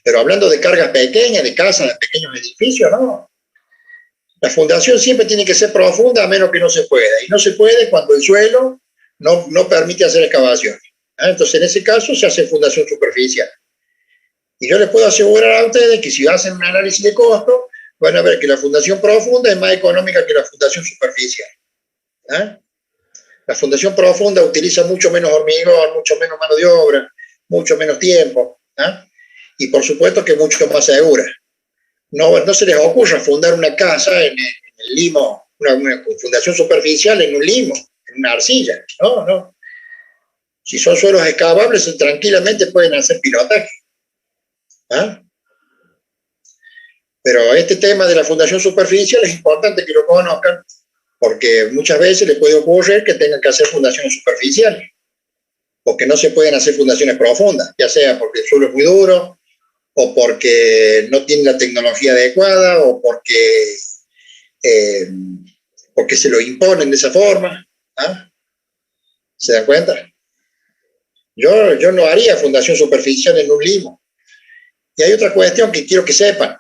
Pero hablando de cargas pequeñas, de casas, de pequeños edificios, no. La fundación siempre tiene que ser profunda a menos que no se pueda, y no se puede cuando el suelo no permite hacer excavaciones. Entonces, en ese caso, se hace fundación superficial. Y yo les puedo asegurar a ustedes que si hacen un análisis de costo, van a ver que la fundación profunda es más económica que la fundación superficial. La fundación profunda utiliza mucho menos hormigón, mucho menos mano de obra, mucho menos tiempo. Y por supuesto que es mucho más segura. No se les ocurra fundar una casa en el limo, una fundación superficial en un limo, en una arcilla. No. Si son suelos excavables, tranquilamente pueden hacer pilotaje. Pero este tema de la fundación superficial es importante que lo conozcan, porque muchas veces les puede ocurrir que tengan que hacer fundaciones superficiales, porque no se pueden hacer fundaciones profundas, ya sea porque el suelo es muy duro, o porque no tienen la tecnología adecuada, o porque se lo imponen de esa forma. ¿Se dan cuenta? Yo no haría fundación superficial en un limo. Y hay otra cuestión que quiero que sepan.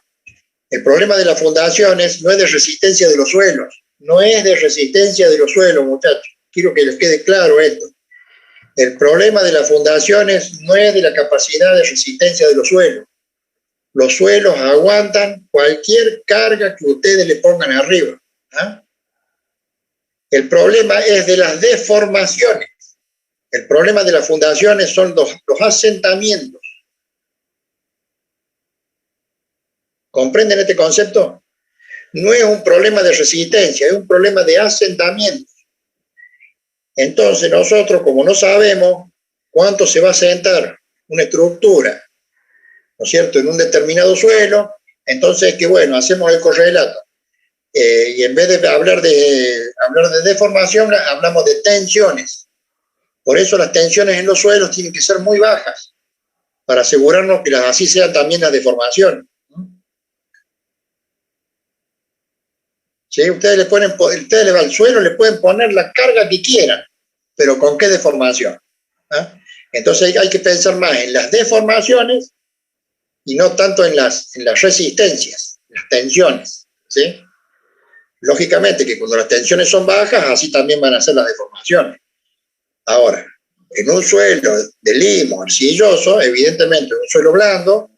El problema de las fundaciones no es de resistencia de los suelos. No es de resistencia de los suelos, muchachos. Quiero que les quede claro esto. El problema de las fundaciones no es de la capacidad de resistencia de los suelos. Los suelos aguantan cualquier carga que ustedes le pongan arriba. El problema es de las deformaciones. El problema de las fundaciones son los asentamientos. ¿Comprenden este concepto? No es un problema de resistencia, es un problema de asentamiento. Entonces nosotros, como no sabemos cuánto se va a asentar una estructura, ¿no es cierto?, en un determinado suelo, entonces que bueno, hacemos el correlato. Y en vez de hablar de deformación, hablamos de tensiones. Por eso las tensiones en los suelos tienen que ser muy bajas, para asegurarnos que así sean también las deformaciones. ¿Sí? Ustedes al suelo le pueden poner la carga que quieran, pero ¿con qué deformación? Entonces hay que pensar más en las deformaciones y no tanto en las resistencias, las tensiones. ¿Sí? Lógicamente que cuando las tensiones son bajas, así también van a ser las deformaciones. Ahora, en un suelo de limo arcilloso, evidentemente un suelo blando,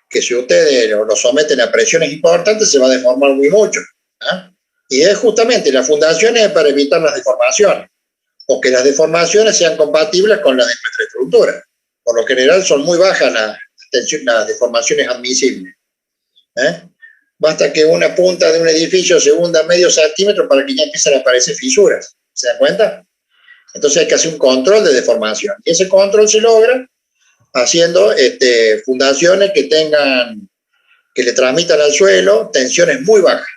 que si ustedes lo someten a presiones importantes se va a deformar muy mucho. Y es justamente las fundaciones para evitar las deformaciones, o que las deformaciones sean compatibles con las de nuestra estructura. Por lo general son muy bajas las deformaciones admisibles. Basta que una punta de un edificio se hunda medio centímetro para que ya empiecen a aparecer fisuras. ¿Se dan cuenta? Entonces hay que hacer un control de deformación. Y ese control se logra haciendo fundaciones que le transmitan al suelo tensiones muy bajas.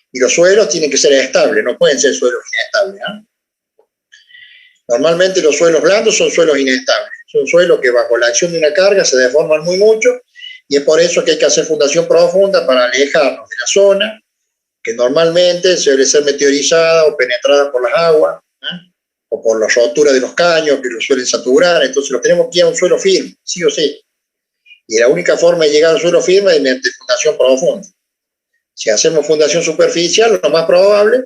Y los suelos tienen que ser estables, no pueden ser suelos inestables. Normalmente los suelos blandos son suelos inestables. Son suelos que bajo la acción de una carga se deforman muy mucho, y es por eso que hay que hacer fundación profunda para alejarnos de la zona, que normalmente suele ser meteorizada o penetrada por las aguas, o por la rotura de los caños que los suelen saturar. Entonces los tenemos que ir a un suelo firme, sí o sí. Y la única forma de llegar al suelo firme es mediante fundación profunda. Si hacemos fundación superficial, lo más probable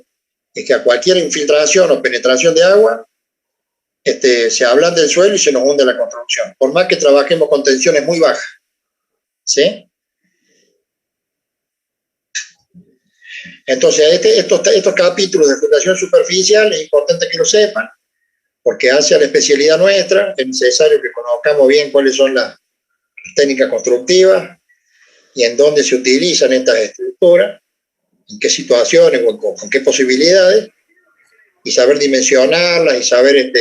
es que a cualquier infiltración o penetración de agua se ablande el suelo y se nos hunde la construcción, por más que trabajemos con tensiones muy bajas. ¿Sí? Entonces, estos capítulos de fundación superficial es importante que lo sepan, porque hacia la especialidad nuestra es necesario que conozcamos bien cuáles son las técnicas constructivas y en dónde se utilizan estas estructuras, en qué situaciones o con qué posibilidades, y saber dimensionarlas y saber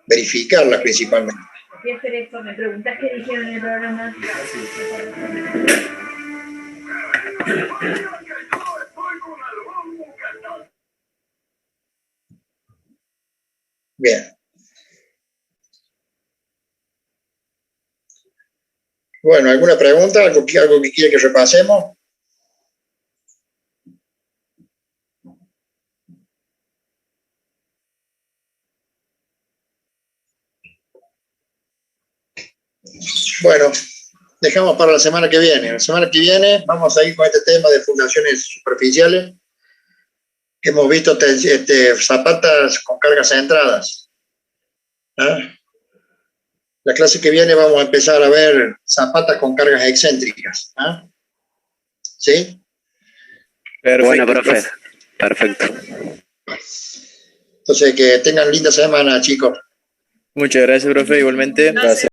verificarlas principalmente. Voy a hacer esto, me preguntás qué dijeron en el programa. Bien. Bueno, ¿alguna pregunta? ¿Algo que quiere que repasemos? Bueno, dejamos para la semana que viene. La semana que viene vamos a ir con este tema de fundaciones superficiales. Hemos visto zapatas con cargas centradas. La clase que viene vamos a empezar a ver zapatas con cargas excéntricas. ¿Sí? Perfecto. Bueno, profe. Perfecto. Entonces, que tengan linda semana, chicos. Muchas gracias, profe, igualmente. Gracias.